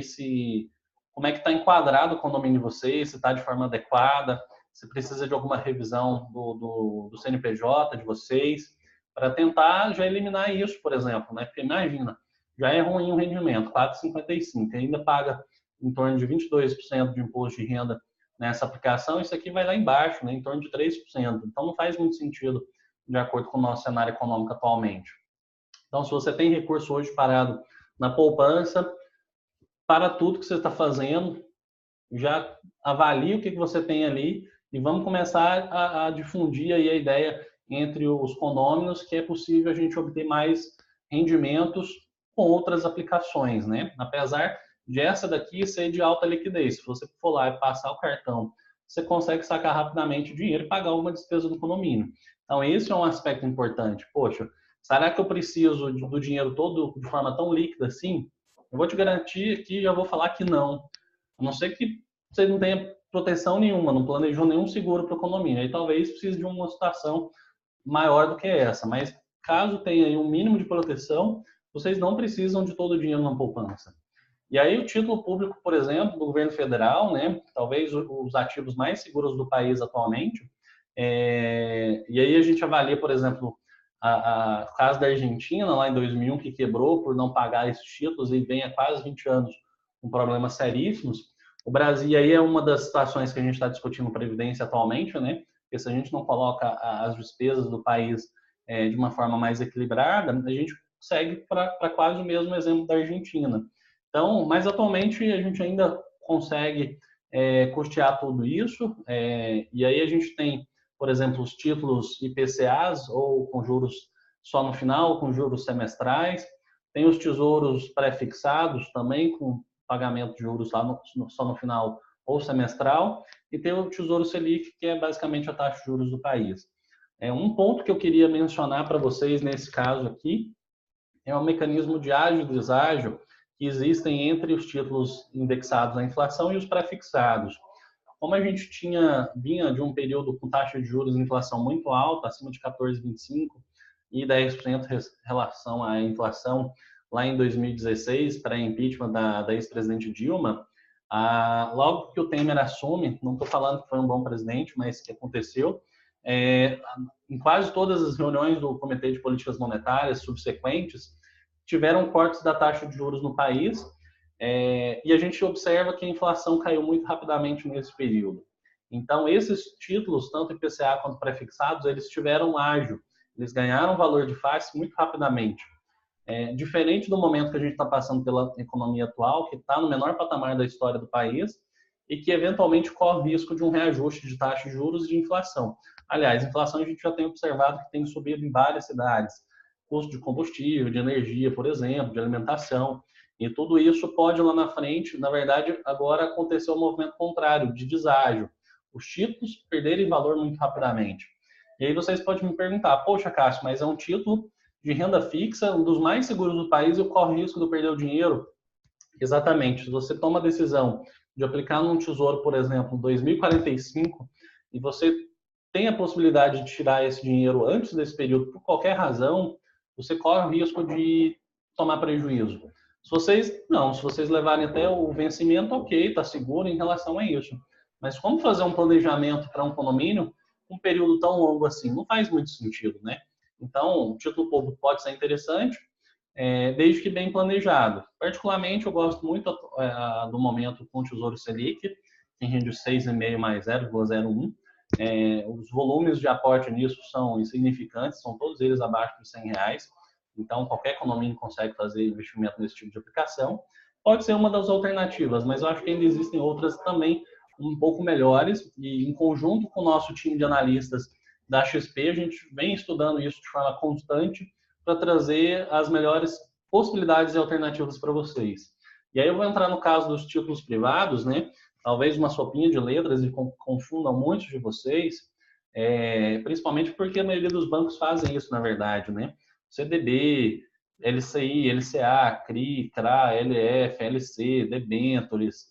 como é que está enquadrado o condomínio de vocês, se está de forma adequada, se precisa de alguma revisão do CNPJ de vocês, para tentar já eliminar isso, por exemplo, né? Porque imagina, já é ruim o rendimento, 4,55, ainda paga em torno de 22% de imposto de renda nessa aplicação, isso aqui vai lá embaixo, né? Em torno de 3%. Então não faz muito sentido de acordo com o nosso cenário econômico atualmente. Então, se você tem recurso hoje parado na poupança, para tudo que você está fazendo, já avalie o que você tem ali e vamos começar a difundir aí a ideia entre os condôminos que é possível a gente obter mais rendimentos com outras aplicações, né? Apesar de essa daqui ser de alta liquidez. Se você for lá e passar o cartão, você consegue sacar rapidamente o dinheiro e pagar alguma despesa do condomínio. Então, esse é um aspecto importante. Poxa, será que eu preciso do dinheiro todo de forma tão líquida assim? Eu vou te garantir aqui, já vou falar que não. A não ser que você não tenha proteção nenhuma, não planejou nenhum seguro para o condomínio. Aí talvez precise de uma situação maior do que essa. Mas caso tenha aí um mínimo de proteção, vocês não precisam de todo o dinheiro na poupança. E aí o título público, por exemplo, do governo federal, né, talvez os ativos mais seguros do país atualmente, e aí a gente avalia, por exemplo, o caso da Argentina, lá em 2001, que quebrou por não pagar esses títulos e vem há quase 20 anos com problemas seríssimos. O Brasil aí é uma das situações que a gente está discutindo previdência atualmente, né? Porque se a gente não coloca as despesas do país de uma forma mais equilibrada, a gente segue para quase o mesmo exemplo da Argentina. Então, mas atualmente a gente ainda consegue custear tudo isso, e aí a gente tem, por exemplo, os títulos IPCAs, ou com juros só no final, com juros semestrais, tem os tesouros pré-fixados também, com pagamento de juros lá só no final ou semestral, e tem o Tesouro Selic, que é basicamente a taxa de juros do país. Um ponto que eu queria mencionar para vocês nesse caso aqui é o mecanismo de ágio e deságio que existem entre os títulos indexados à inflação e os pré-fixados. Como a gente vinha de um período com taxa de juros e inflação muito alta, acima de 14,25% e 10% em relação à inflação lá em 2016, pré-impeachment da ex-presidente Dilma, logo que o Temer assume, não estou falando que foi um bom presidente, mas que aconteceu, em quase todas as reuniões do Comitê de Políticas Monetárias subsequentes, tiveram cortes da taxa de juros no país, e a gente observa que a inflação caiu muito rapidamente nesse período. Então, esses títulos, tanto IPCA quanto prefixados, eles tiveram ágio, eles ganharam valor de face muito rapidamente. Diferente do momento que a gente está passando pela economia atual, que está no menor patamar da história do país e que eventualmente corre risco de um reajuste de taxa de juros e de inflação. Aliás, inflação a gente já tem observado que tem subido em várias cidades. Custo de combustível, de energia, por exemplo, de alimentação. E tudo isso pode lá na frente, na verdade, agora aconteceu um movimento contrário, de deságio. Os títulos perderem valor muito rapidamente. E aí vocês podem me perguntar, poxa, Cássio, mas é um título de renda fixa, um dos mais seguros do país, e corre risco de eu perder o dinheiro? Exatamente. Se você toma a decisão de aplicar num tesouro, por exemplo, 2045, e você tem a possibilidade de tirar esse dinheiro antes desse período, por qualquer razão, você corre o risco de tomar prejuízo. Se vocês levarem até o vencimento, ok, está seguro em relação a isso. Mas como fazer um planejamento para um condomínio um período tão longo assim? Não faz muito sentido, né? Então, o título público pode ser interessante, desde que bem planejado. Particularmente, eu gosto muito do momento com o Tesouro Selic, que rende 6,5 mais 0,01. Os volumes de aporte nisso são insignificantes, são todos eles abaixo de R$100. Então, qualquer condomínio consegue fazer investimento nesse tipo de aplicação. Pode ser uma das alternativas, mas eu acho que ainda existem outras também um pouco melhores. E, em conjunto com o nosso time de analistas da XP, a gente vem estudando isso de forma constante para trazer as melhores possibilidades e alternativas para vocês. E aí eu vou entrar no caso dos títulos privados, né? Talvez uma sopinha de letras e confundam muitos de vocês, principalmente porque a maioria dos bancos fazem isso, na verdade, né? CDB, LCI, LCA, CRI, CRA, LF, LC, debêntures,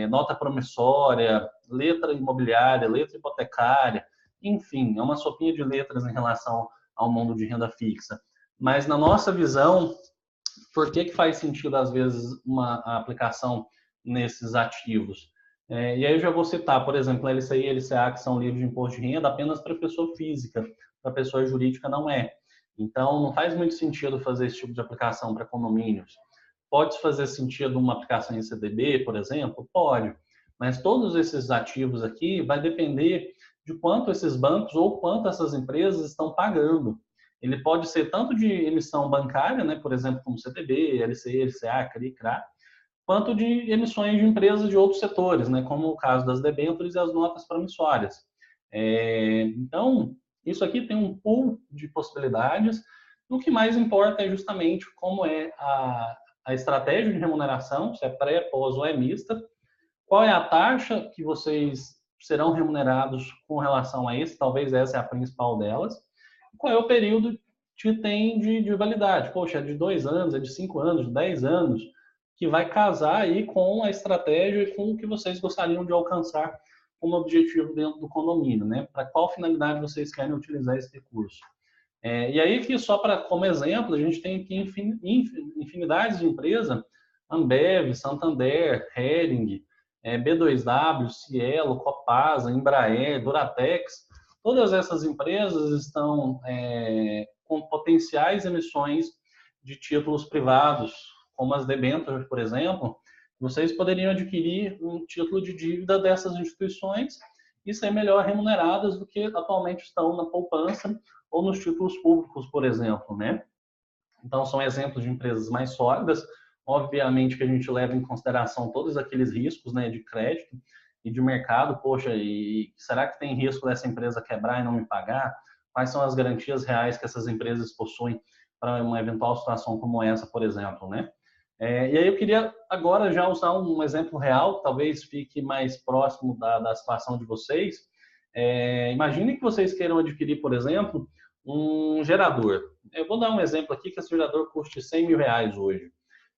nota promissória, letra imobiliária, letra hipotecária, enfim, é uma sopinha de letras em relação ao mundo de renda fixa. Mas na nossa visão, por que faz sentido, às vezes, uma aplicação nesses ativos? E aí eu já vou citar, por exemplo, LCI e LCA, que são livres de imposto de renda apenas para pessoa física, para pessoa jurídica não é. Então, não faz muito sentido fazer esse tipo de aplicação para condomínios. Pode fazer sentido uma aplicação em CDB, por exemplo? Pode. Mas todos esses ativos aqui vai depender de quanto esses bancos ou quanto essas empresas estão pagando. Ele pode ser tanto de emissão bancária, né, por exemplo, como CDB, LCI, LCA, CRI, CRA, quanto de emissões de empresas de outros setores, né, como o caso das debêntures e as notas promissórias. Então, isso aqui tem um pool de possibilidades. O que mais importa é justamente como é a estratégia de remuneração, se é pré, pós ou é mista, qual é a taxa que vocês serão remunerados com relação a isso, talvez essa é a principal delas, qual é o período que tem de validade. Poxa, é de 2 anos, é de 5 anos, de 10 anos, que vai casar aí com a estratégia e com o que vocês gostariam de alcançar como objetivo dentro do condomínio, né? Para qual finalidade vocês querem utilizar esse recurso. E aí, aqui, só como exemplo, a gente tem aqui infinidades de empresas, Ambev, Santander, Hering, B2W, Cielo, Copasa, Embraer, Duratex, todas essas empresas estão com potenciais emissões de títulos privados, como as debêntures, por exemplo. Vocês poderiam adquirir um título de dívida dessas instituições e ser melhor remuneradas do que atualmente estão na poupança ou nos títulos públicos, por exemplo, né? Então, são exemplos de empresas mais sólidas. Obviamente que a gente leva em consideração todos aqueles riscos, né, de crédito e de mercado. Poxa, e será que tem risco dessa empresa quebrar e não me pagar? Quais são as garantias reais que essas empresas possuem para uma eventual situação como essa, por exemplo, né? E aí eu queria agora já usar um exemplo real, que talvez fique mais próximo da situação de vocês. Imagine que vocês queiram adquirir, por exemplo, um gerador. Eu vou dar um exemplo aqui que esse gerador custe R$100 mil hoje.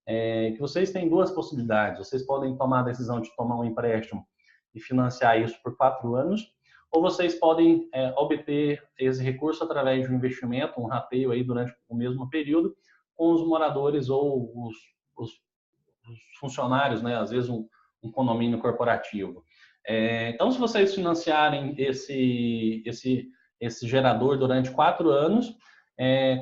Que vocês têm duas possibilidades. Vocês podem tomar a decisão de tomar um empréstimo e financiar isso por 4 anos, ou vocês podem obter esse recurso através de um investimento, um rateio aí durante o mesmo período, com os moradores ou os funcionários, né? Às vezes um condomínio corporativo. Então, se vocês financiarem esse gerador durante 4 anos,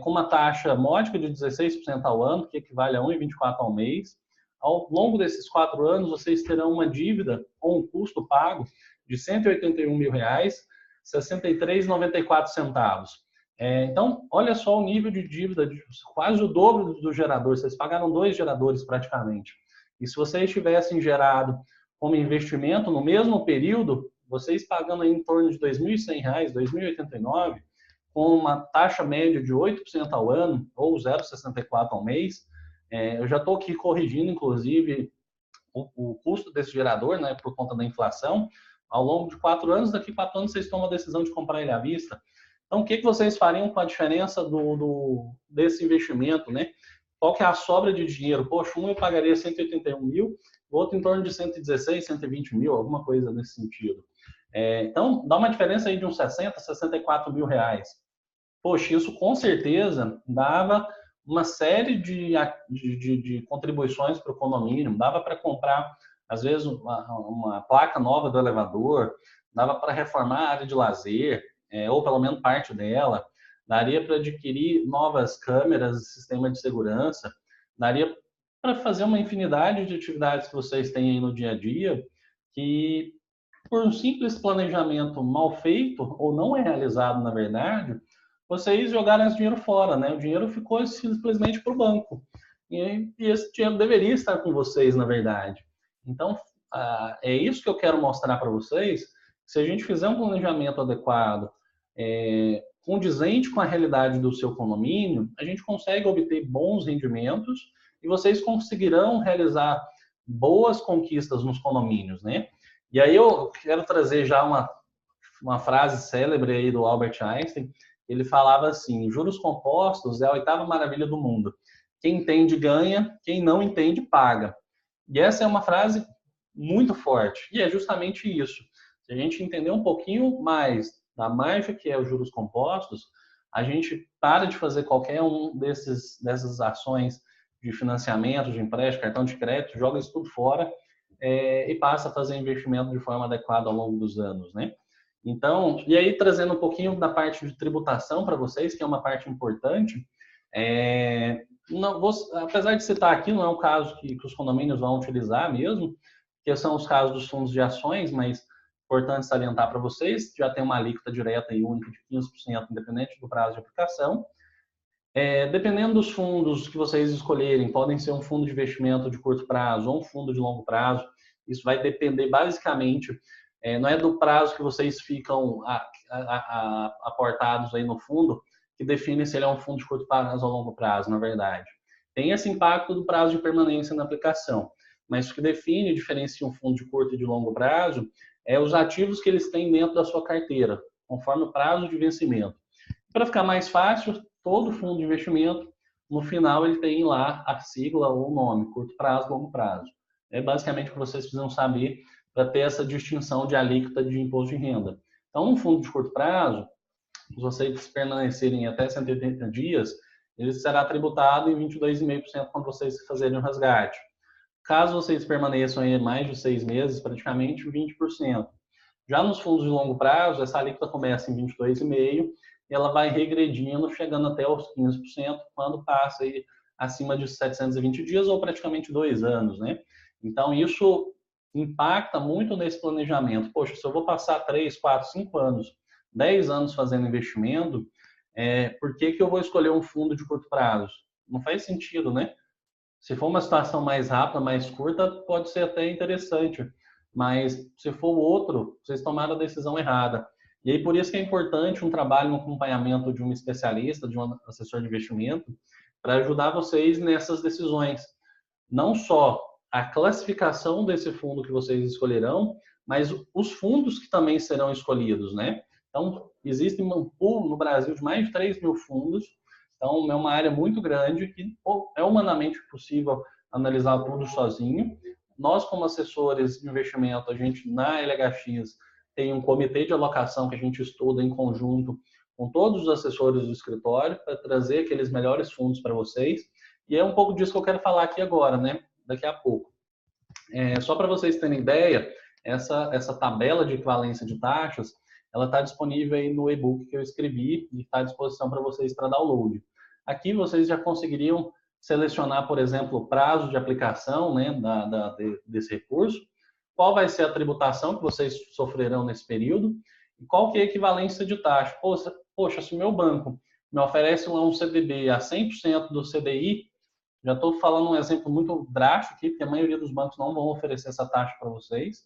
com uma taxa módica de 16% ao ano, que equivale a 1,24 ao mês, ao longo desses 4 anos, vocês terão uma dívida ou um custo pago de R$ 181.063,94. Então, olha só o nível de dívida, quase o dobro do gerador. Vocês pagaram 2 geradores praticamente. E se vocês tivessem gerado como investimento no mesmo período, vocês pagando aí em torno de R$ 2.100, R$ 2.089, com uma taxa média de 8% ao ano, ou 0,64% ao mês, eu já estou aqui corrigindo, inclusive, o custo desse gerador, né, por conta da inflação. Ao longo de 4 anos, daqui a 4 anos, vocês tomam a decisão de comprar ele à vista. Então, o que vocês fariam com a diferença desse investimento, né? Qual que é a sobra de dinheiro? Poxa, um eu pagaria 181 mil, o outro em torno de 116, 120 mil, alguma coisa nesse sentido. Então, dá uma diferença aí de uns 60, 64 mil reais. Poxa, isso com certeza dava uma série de contribuições para o condomínio, dava para comprar, às vezes, uma placa nova do elevador, dava para reformar a área de lazer, ou pelo menos parte dela, daria para adquirir novas câmeras, sistema de segurança, daria para fazer uma infinidade de atividades que vocês têm aí no dia a dia, que por um simples planejamento mal feito, ou não é realizado, na verdade, vocês jogaram esse dinheiro fora, né? O dinheiro ficou simplesmente para o banco. E esse dinheiro deveria estar com vocês, na verdade. Então, é isso que eu quero mostrar para vocês. Se a gente fizer um planejamento adequado, condizente com a realidade do seu condomínio, a gente consegue obter bons rendimentos e vocês conseguirão realizar boas conquistas nos condomínios, né? E aí eu quero trazer já uma frase célebre aí do Albert Einstein. Ele falava assim: juros compostos é a 8ª maravilha do mundo. Quem entende ganha, quem não entende paga. E essa é uma frase muito forte. E é justamente isso. Se a gente entender um pouquinho mais da mágica que é os juros compostos, a gente para de fazer qualquer um dessas ações de financiamento, de empréstimo, cartão de crédito, joga isso tudo fora e passa a fazer investimento de forma adequada ao longo dos anos, né? Então, e aí trazendo um pouquinho da parte de tributação para vocês, que é uma parte importante, apesar de citar aqui, não é um caso que os condomínios vão utilizar mesmo, que são os casos dos fundos de ações, mas importante salientar para vocês, já tem uma alíquota direta e única de 15%, independente do prazo de aplicação. Dependendo dos fundos que vocês escolherem, podem ser um fundo de investimento de curto prazo ou um fundo de longo prazo. Isso vai depender basicamente, não é do prazo que vocês ficam aportados aí no fundo, que define se ele é um fundo de curto prazo ou longo prazo, na verdade. Tem esse impacto do prazo de permanência na aplicação, mas o que define e diferencia um fundo de curto e de longo prazo é os ativos que eles têm dentro da sua carteira, conforme o prazo de vencimento. Para ficar mais fácil, todo fundo de investimento, no final, ele tem lá a sigla ou o nome, curto prazo, longo prazo. É basicamente o que vocês precisam saber para ter essa distinção de alíquota de imposto de renda. Então, um fundo de curto prazo, se vocês permanecerem até 180 dias, ele será tributado em 22,5% quando vocês fazerem o resgate. Caso vocês permaneçam aí mais de 6 meses, praticamente 20%. Já nos fundos de longo prazo, essa alíquota começa em 22,5% e ela vai regredindo, chegando até os 15%, quando passa aí acima de 720 dias ou praticamente 2 anos, né? Então, isso impacta muito nesse planejamento. Poxa, se eu vou passar 3, 4, 5 anos, 10 anos fazendo investimento, por que eu vou escolher um fundo de curto prazo? Não faz sentido, né? Se for uma situação mais rápida, mais curta, pode ser até interessante. Mas se for outro, vocês tomaram a decisão errada. E aí, por isso que é importante um trabalho, um acompanhamento de um especialista, de um assessor de investimento, para ajudar vocês nessas decisões. Não só a classificação desse fundo que vocês escolherão, mas os fundos que também serão escolhidos, né? Então, existe um pool no Brasil de mais de 3 mil fundos. Então, é uma área muito grande que é humanamente possível analisar tudo sozinho. Nós, como assessores de investimento, a gente, na LHX, tem um comitê de alocação que a gente estuda em conjunto com todos os assessores do escritório para trazer aqueles melhores fundos para vocês. E é um pouco disso que eu quero falar aqui agora, né? Daqui a pouco. Só para vocês terem ideia, essa tabela de equivalência de taxas, ela está disponível aí no e-book que eu escrevi e está à disposição para vocês para download. Aqui vocês já conseguiriam selecionar, por exemplo, o prazo de aplicação, né, desse recurso, qual vai ser a tributação que vocês sofrerão nesse período e qual que é a equivalência de taxa. Poxa, se o meu banco me oferece lá um CDB a 100% do CDI, já estou falando um exemplo muito drástico aqui, porque a maioria dos bancos não vão oferecer essa taxa para vocês,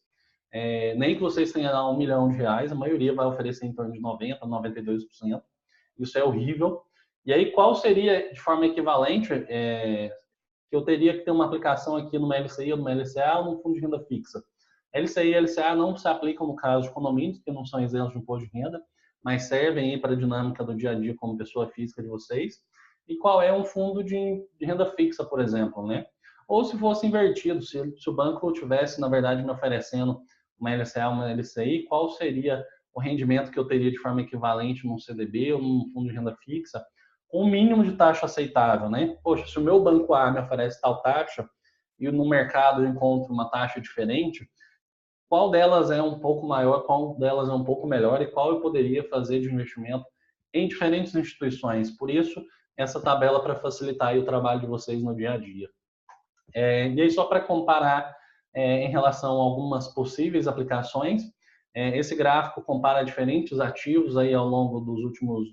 nem que vocês tenham lá R$1 milhão, a maioria vai oferecer em torno de 90%, 92%. Isso é horrível. E aí, qual seria, de forma equivalente, que eu teria que ter uma aplicação aqui numa LCI ou numa LCA ou num fundo de renda fixa? LCI e LCA não se aplicam no caso de condomínios, que não são isentos de imposto de renda, mas servem aí para a dinâmica do dia a dia como pessoa física de vocês. E qual é um fundo de renda fixa, por exemplo, né? Ou se fosse invertido, se o banco tivesse, na verdade, me oferecendo uma LCA, uma LCI, qual seria o rendimento que eu teria de forma equivalente num CDB ou num fundo de renda fixa, com o mínimo de taxa aceitável, né? Poxa, se o meu banco A me oferece tal taxa e no mercado eu encontro uma taxa diferente, qual delas é um pouco maior, qual delas é um pouco melhor e qual eu poderia fazer de investimento em diferentes instituições. Por isso, essa tabela para facilitar aí o trabalho de vocês no dia a dia. E aí, só para comparar em relação a algumas possíveis aplicações, esse gráfico compara diferentes ativos aí ao longo dos últimos...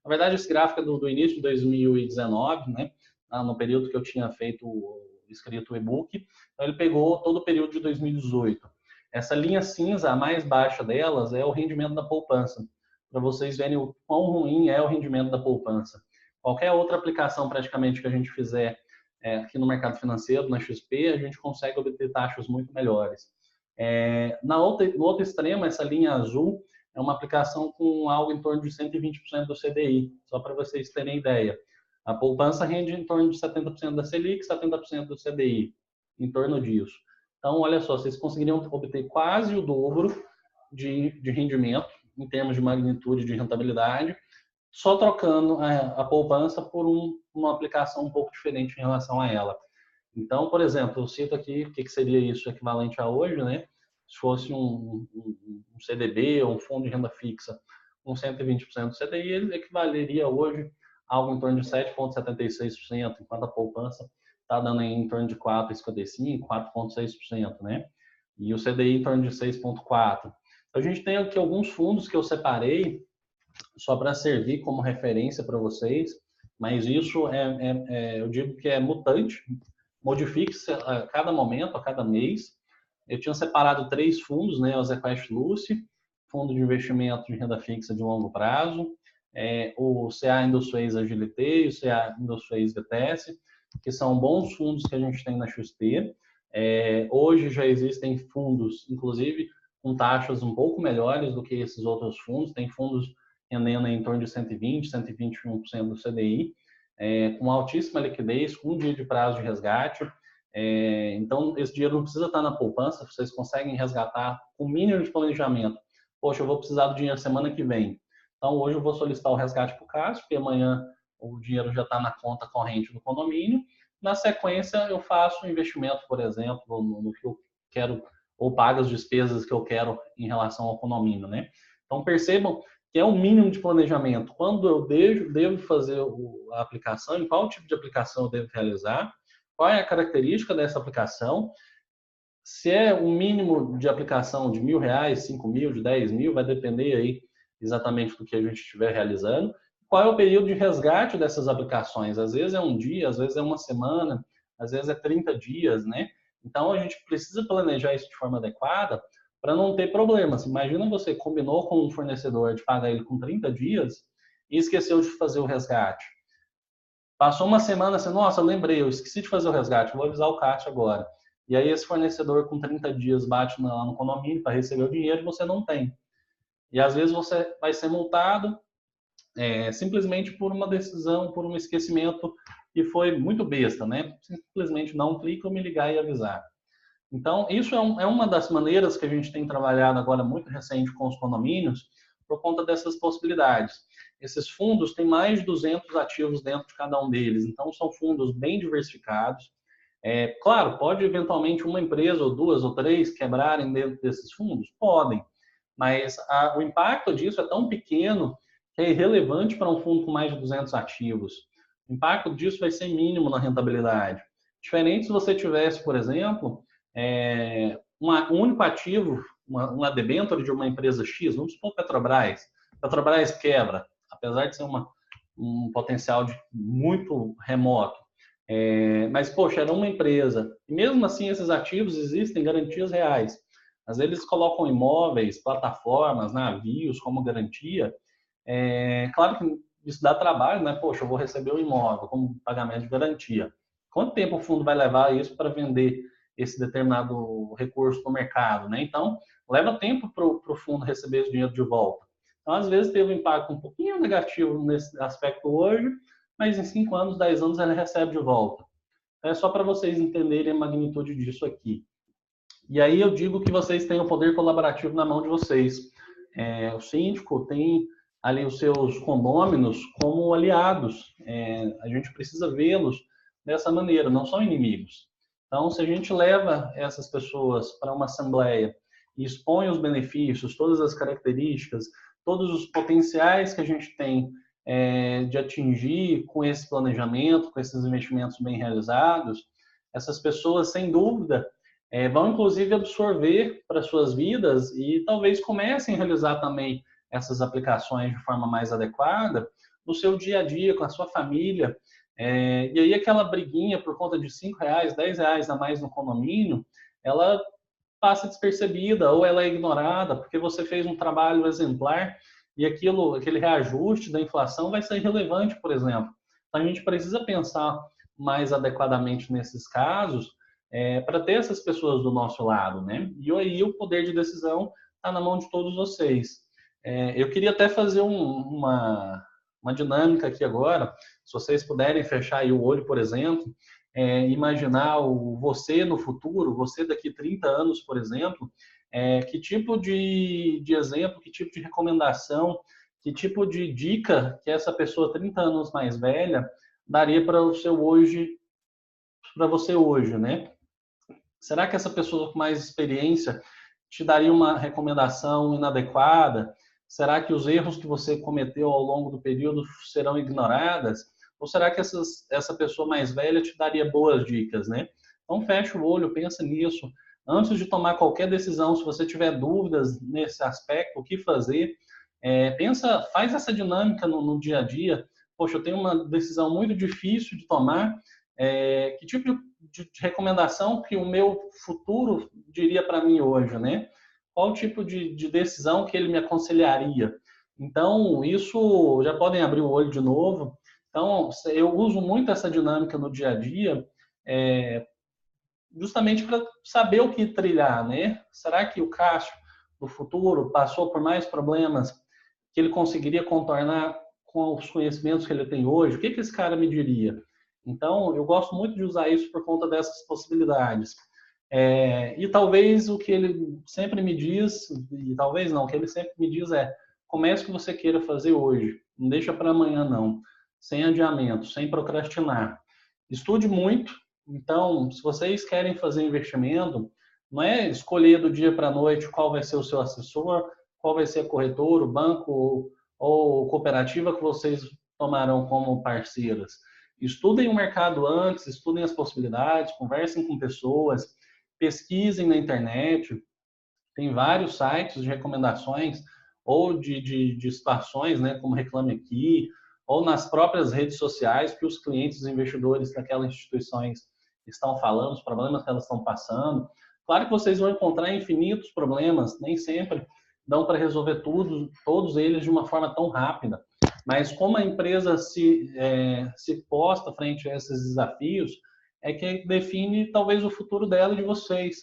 Na verdade, esse gráfico é do início de 2019, né? No período que eu tinha escrito o e-book. Então, ele pegou todo o período de 2018. Essa linha cinza, a mais baixa delas, é o rendimento da poupança, para vocês verem o quão ruim é o rendimento da poupança. Qualquer outra aplicação, praticamente, que a gente fizer aqui no mercado financeiro, na XP, a gente consegue obter taxas muito melhores. No outro extremo, essa linha azul é uma aplicação com algo em torno de 120% do CDI, só para vocês terem ideia. A poupança rende em torno de 70% da Selic, 70% do CDI, em torno disso. Então, olha só, vocês conseguiriam obter quase o dobro de rendimento, em termos de magnitude de rentabilidade, só trocando a poupança por uma aplicação um pouco diferente em relação a ela. Então, por exemplo, eu cito aqui o que seria isso equivalente a hoje, né? Se fosse um CDB ou um fundo de renda fixa com 120% do CDI, ele equivaleria hoje a algo em torno de 7,76%, enquanto a poupança está dando em torno de 4,55%, 4,6%, né? E o CDI em torno de 6,4%. A gente tem aqui alguns fundos que eu separei só para servir como referência para vocês, mas isso eu digo que é mutante, modifique-se a cada momento, a cada mês. Eu tinha separado 3 fundos, né? O ZQuest Lucy, fundo de investimento de renda fixa de longo prazo, o CA Indusphase Agilité e o CA Indusphase VTS, que são bons fundos que a gente tem na XP. Hoje já existem fundos, inclusive, com taxas um pouco melhores do que esses outros fundos. Tem fundos rendendo em torno de 120%, 121% do CDI, com altíssima liquidez, com um dia de prazo de resgate. Então, esse dinheiro não precisa estar na poupança, vocês conseguem resgatar com o mínimo de planejamento. Poxa, eu vou precisar do dinheiro semana que vem. Então, hoje eu vou solicitar o resgate para o CAS, porque amanhã o dinheiro já está na conta corrente do condomínio. Na sequência, eu faço um investimento, por exemplo, no que eu quero, ou pago as despesas que eu quero em relação ao condomínio, né? Então, percebam que é o mínimo de planejamento. Quando eu devo fazer a aplicação, em qual tipo de aplicação eu devo realizar, qual é a característica dessa aplicação, se é um mínimo de aplicação de R$1.000, 5.000, de 10.000, vai depender aí exatamente do que a gente estiver realizando. Qual é o período de resgate dessas aplicações? Às vezes é um dia, às vezes é uma semana, às vezes é 30 dias, né? Então, a gente precisa planejar isso de forma adequada para não ter problemas. Imagina você combinou com um fornecedor de pagar ele com 30 dias e esqueceu de fazer o resgate. Passou uma semana, assim, nossa, eu lembrei, eu esqueci de fazer o resgate, vou avisar o CAT agora. E aí esse fornecedor com 30 dias bate lá no condomínio para receber o dinheiro e você não tem. E às vezes você vai ser multado simplesmente por uma decisão, por um esquecimento que foi muito besta, né? Simplesmente não clica ou me ligar e avisar. Então, isso é uma das maneiras que a gente tem trabalhado agora muito recente com os condomínios, por conta dessas possibilidades. Esses fundos têm mais de 200 ativos dentro de cada um deles, então são fundos bem diversificados. Claro, pode eventualmente uma empresa ou 2 ou 3 quebrarem dentro desses fundos? Podem, mas o impacto disso é tão pequeno que é irrelevante para um fundo com mais de 200 ativos. o impacto disso vai ser mínimo na rentabilidade. Diferente se você tivesse, por exemplo, um único ativo, uma debênture de uma empresa X, vamos supor Petrobras. Petrobras quebra, apesar de ser um potencial muito remoto. Mas, poxa, era uma empresa. E mesmo assim, esses ativos existem garantias reais. Às vezes, eles colocam imóveis, plataformas, navios como garantia. Claro que isso dá trabalho, né? Poxa, eu vou receber o imóvel como pagamento de garantia. Quanto tempo o fundo vai levar isso para vender esse determinado recurso no mercado, né? Então, leva tempo para o fundo receber esse dinheiro de volta. Então, às vezes, teve um impacto um pouquinho negativo nesse aspecto hoje, mas em 5 anos, 10 anos, ele recebe de volta. Então, é só para vocês entenderem a magnitude disso aqui. E aí eu digo que vocês têm o poder colaborativo na mão de vocês. O síndico tem ali os seus condôminos como aliados. A gente precisa vê-los dessa maneira, não são inimigos. Então, se a gente leva essas pessoas para uma assembleia e expõe os benefícios, todas as características, todos os potenciais que a gente tem de atingir com esse planejamento, com esses investimentos bem realizados, essas pessoas, sem dúvida, vão inclusive absorver para suas vidas e talvez comecem a realizar também essas aplicações de forma mais adequada no seu dia a dia, com a sua família. E aí aquela briguinha por conta de R$5, R$10 a mais no condomínio, ela passa despercebida ou ela é ignorada porque você fez um trabalho exemplar e aquele reajuste da inflação vai ser irrelevante, por exemplo. Então a gente precisa pensar mais adequadamente nesses casos para ter essas pessoas do nosso lado, né? E aí o poder de decisão está na mão de todos vocês. Eu queria até fazer uma dinâmica aqui agora, se vocês puderem fechar aí o olho, por exemplo, imaginar você no futuro, você daqui 30 anos, por exemplo, que tipo de exemplo, que tipo de recomendação, que tipo de dica que essa pessoa 30 anos mais velha daria para o seu hoje, para você hoje, né? Será que essa pessoa com mais experiência te daria uma recomendação inadequada? Será que os erros que você cometeu ao longo do período serão ignoradas? Ou será que essa pessoa mais velha te daria boas dicas, né? Então fecha o olho, pensa nisso. Antes de tomar qualquer decisão, se você tiver dúvidas nesse aspecto, o que fazer, faz essa dinâmica no dia a dia. Poxa, eu tenho uma decisão muito difícil de tomar. Que tipo de recomendação que o meu futuro diria para mim hoje, né? Qual tipo de decisão que ele me aconselharia? Então, isso já podem abrir o olho de novo. Então, eu uso muito essa dinâmica no dia a dia, justamente para saber o que trilhar, né? Será que o Cássio do futuro passou por mais problemas que ele conseguiria contornar com os conhecimentos que ele tem hoje? O que esse cara me diria? Então, eu gosto muito de usar isso por conta dessas possibilidades. E talvez o que ele sempre me diz, e talvez não, o que ele sempre me diz comece o que você queira fazer hoje. Não deixa para amanhã, não. Sem adiamento, sem procrastinar. Estude muito. Então, se vocês querem fazer investimento, não é escolher do dia para a noite qual vai ser o seu assessor, qual vai ser a corretora, o banco ou cooperativa que vocês tomarão como parceiras. Estudem o mercado antes, estudem as possibilidades, conversem com pessoas, pesquisem na internet. Tem vários sites de recomendações ou de situações, né, como Reclame Aqui, ou nas próprias redes sociais que os clientes, os investidores daquelas instituições estão falando, os problemas que elas estão passando. Claro que vocês vão encontrar infinitos problemas, nem sempre dão para resolver todos eles de uma forma tão rápida. Mas como a empresa se posta frente a esses desafios, é que define talvez o futuro dela e de vocês.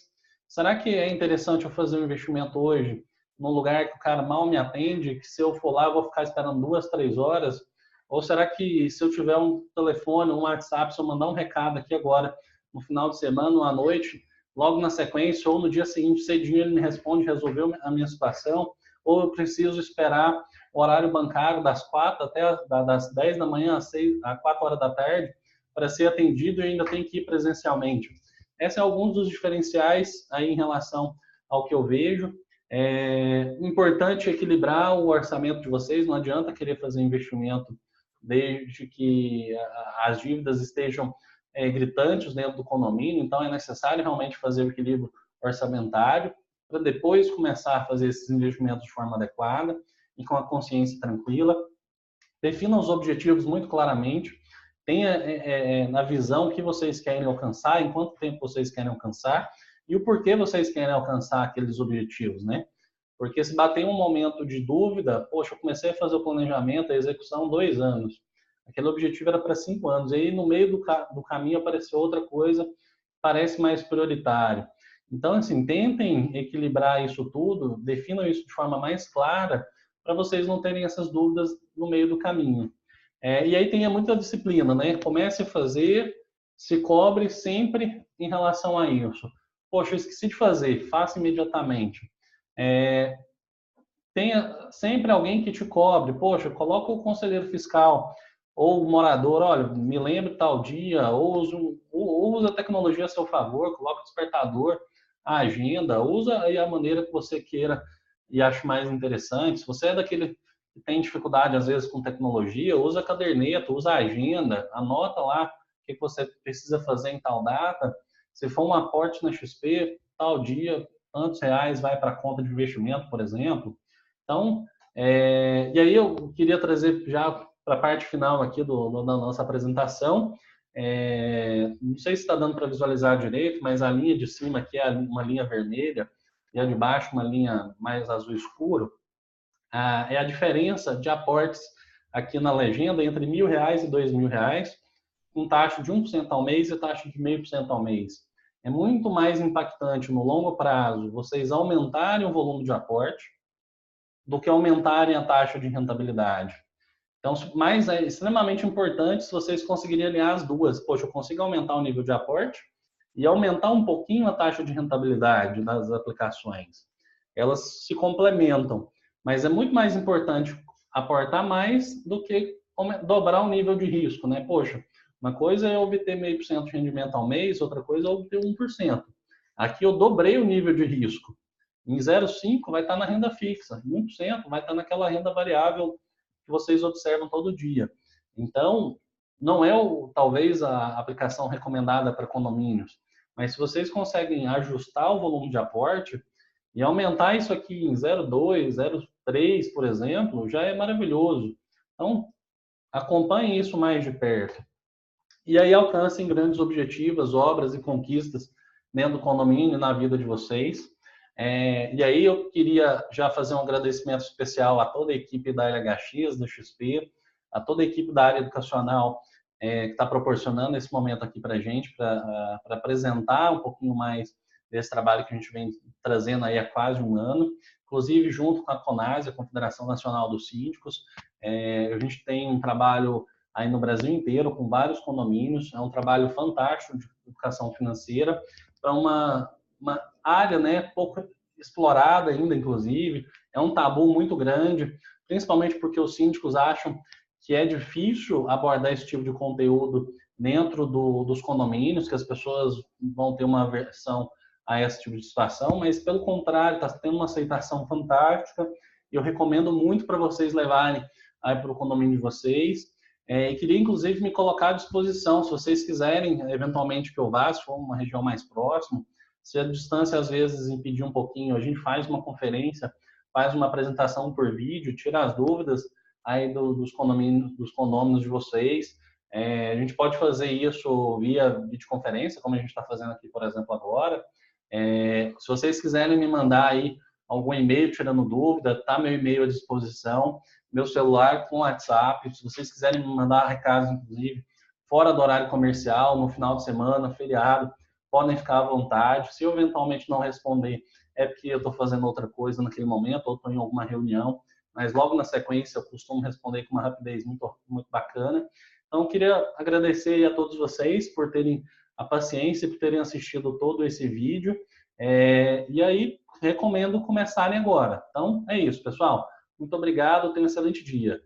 Será que é interessante eu fazer um investimento hoje num lugar que o cara mal me atende, que se eu for lá eu vou ficar esperando 2, 3 horas? Ou será que se eu tiver um telefone, um WhatsApp, se eu mandar um recado aqui agora, no final de semana ou à noite, logo na sequência, ou no dia seguinte, cedinho ele me responde, resolveu a minha situação, ou eu preciso esperar o horário bancário das 4 até das 10 da manhã às 4 horas da tarde para ser atendido e ainda tem que ir presencialmente. Esses são alguns dos diferenciais aí em relação ao que eu vejo. Importante equilibrar o orçamento de vocês, não adianta querer fazer investimento desde que as dívidas estejam gritantes dentro do condomínio. Então, é necessário realmente fazer o equilíbrio orçamentário para depois começar a fazer esses investimentos de forma adequada e com a consciência tranquila. Defina os objetivos muito claramente, tenha na visão o que vocês querem alcançar, em quanto tempo vocês querem alcançar e o porquê vocês querem alcançar aqueles objetivos, né? Porque se bater um momento de dúvida, poxa, eu comecei a fazer o planejamento, a execução 2 anos, aquele objetivo era para 5 anos, e aí no meio do caminho apareceu outra coisa, parece mais prioritário. Então, assim, tentem equilibrar isso tudo, definam isso de forma mais clara, para vocês não terem essas dúvidas no meio do caminho. E aí tenha muita disciplina, né? Comece a fazer, se cobre sempre em relação a isso. Poxa, eu esqueci de fazer, faça imediatamente. Tenha sempre alguém que te cobre. Poxa, coloca o conselheiro fiscal ou o morador, olha, me lembre tal dia, ou usa a tecnologia a seu favor, coloca o despertador, a agenda, usa aí a maneira que você queira e ache mais interessante. Se você é daquele que tem dificuldade, às vezes, com tecnologia, usa a caderneta, usa a agenda, anota lá o que você precisa fazer em tal data. Se for um aporte na XP, tal dia, tantos reais vai para a conta de investimento, por exemplo. Então, e aí eu queria trazer já para a parte final aqui da nossa apresentação. Não sei se está dando para visualizar direito, mas a linha de cima aqui é uma linha vermelha e a de baixo uma linha mais azul escuro. É a diferença de aportes aqui na legenda entre R$1.000 e R$2.000, com taxa de 1% ao mês e taxa de 0,5% ao mês. É muito mais impactante no longo prazo vocês aumentarem o volume de aporte do que aumentarem a taxa de rentabilidade. Então, mas é extremamente importante se vocês conseguirem alinhar as duas. Poxa, eu consigo aumentar o nível de aporte e aumentar um pouquinho a taxa de rentabilidade das aplicações. Elas se complementam, mas é muito mais importante aportar mais do que dobrar o nível de risco, né? Poxa, uma coisa é obter 0,5% de rendimento ao mês, outra coisa é obter 1%. Aqui eu dobrei o nível de risco. Em 0,5% vai estar na renda fixa, em 1% vai estar naquela renda variável que vocês observam todo dia. Então, não é talvez a aplicação recomendada para condomínios, mas se vocês conseguem ajustar o volume de aporte e aumentar isso aqui em 0,2, 0,3, por exemplo, já é maravilhoso. Então, acompanhem isso mais de perto. E aí alcancem grandes objetivos, obras e conquistas dentro do condomínio e na vida de vocês. E aí eu queria já fazer um agradecimento especial a toda a equipe da LHX, da XP, a toda a equipe da área educacional que está proporcionando esse momento aqui para a gente, para apresentar um pouquinho mais desse trabalho que a gente vem trazendo aí há quase um ano, inclusive junto com a CONASE, a Confederação Nacional dos Síndicos. A gente tem um trabalho aí no Brasil inteiro, com vários condomínios, é um trabalho fantástico de educação financeira, para uma área, né, pouco explorada ainda, inclusive, é um tabu muito grande, principalmente porque os síndicos acham que é difícil abordar esse tipo de conteúdo dentro dos condomínios, que as pessoas vão ter uma aversão a esse tipo de situação, mas pelo contrário, está tendo uma aceitação fantástica, e eu recomendo muito para vocês levarem aí para o condomínio de vocês. E queria, inclusive, me colocar à disposição, se vocês quiserem, eventualmente, que eu vá, se for uma região mais próxima, se a distância, às vezes, impedir um pouquinho, a gente faz uma conferência, faz uma apresentação por vídeo, tira as dúvidas aí dos condôminos de vocês. A gente pode fazer isso via videoconferência, como a gente está fazendo aqui, por exemplo, agora. Se vocês quiserem me mandar aí algum e-mail tirando dúvida, tá meu e-mail à disposição, meu celular com WhatsApp. Se vocês quiserem me mandar recados, inclusive, fora do horário comercial, no final de semana, feriado, podem ficar à vontade. Se eu eventualmente não responder, é porque eu estou fazendo outra coisa naquele momento, ou estou em alguma reunião, mas logo na sequência eu costumo responder com uma rapidez muito, muito bacana. Então, eu queria agradecer a todos vocês por terem a paciência, por terem assistido todo esse vídeo. E aí, recomendo começarem agora. Então, é isso, pessoal. Muito obrigado, tenha um excelente dia.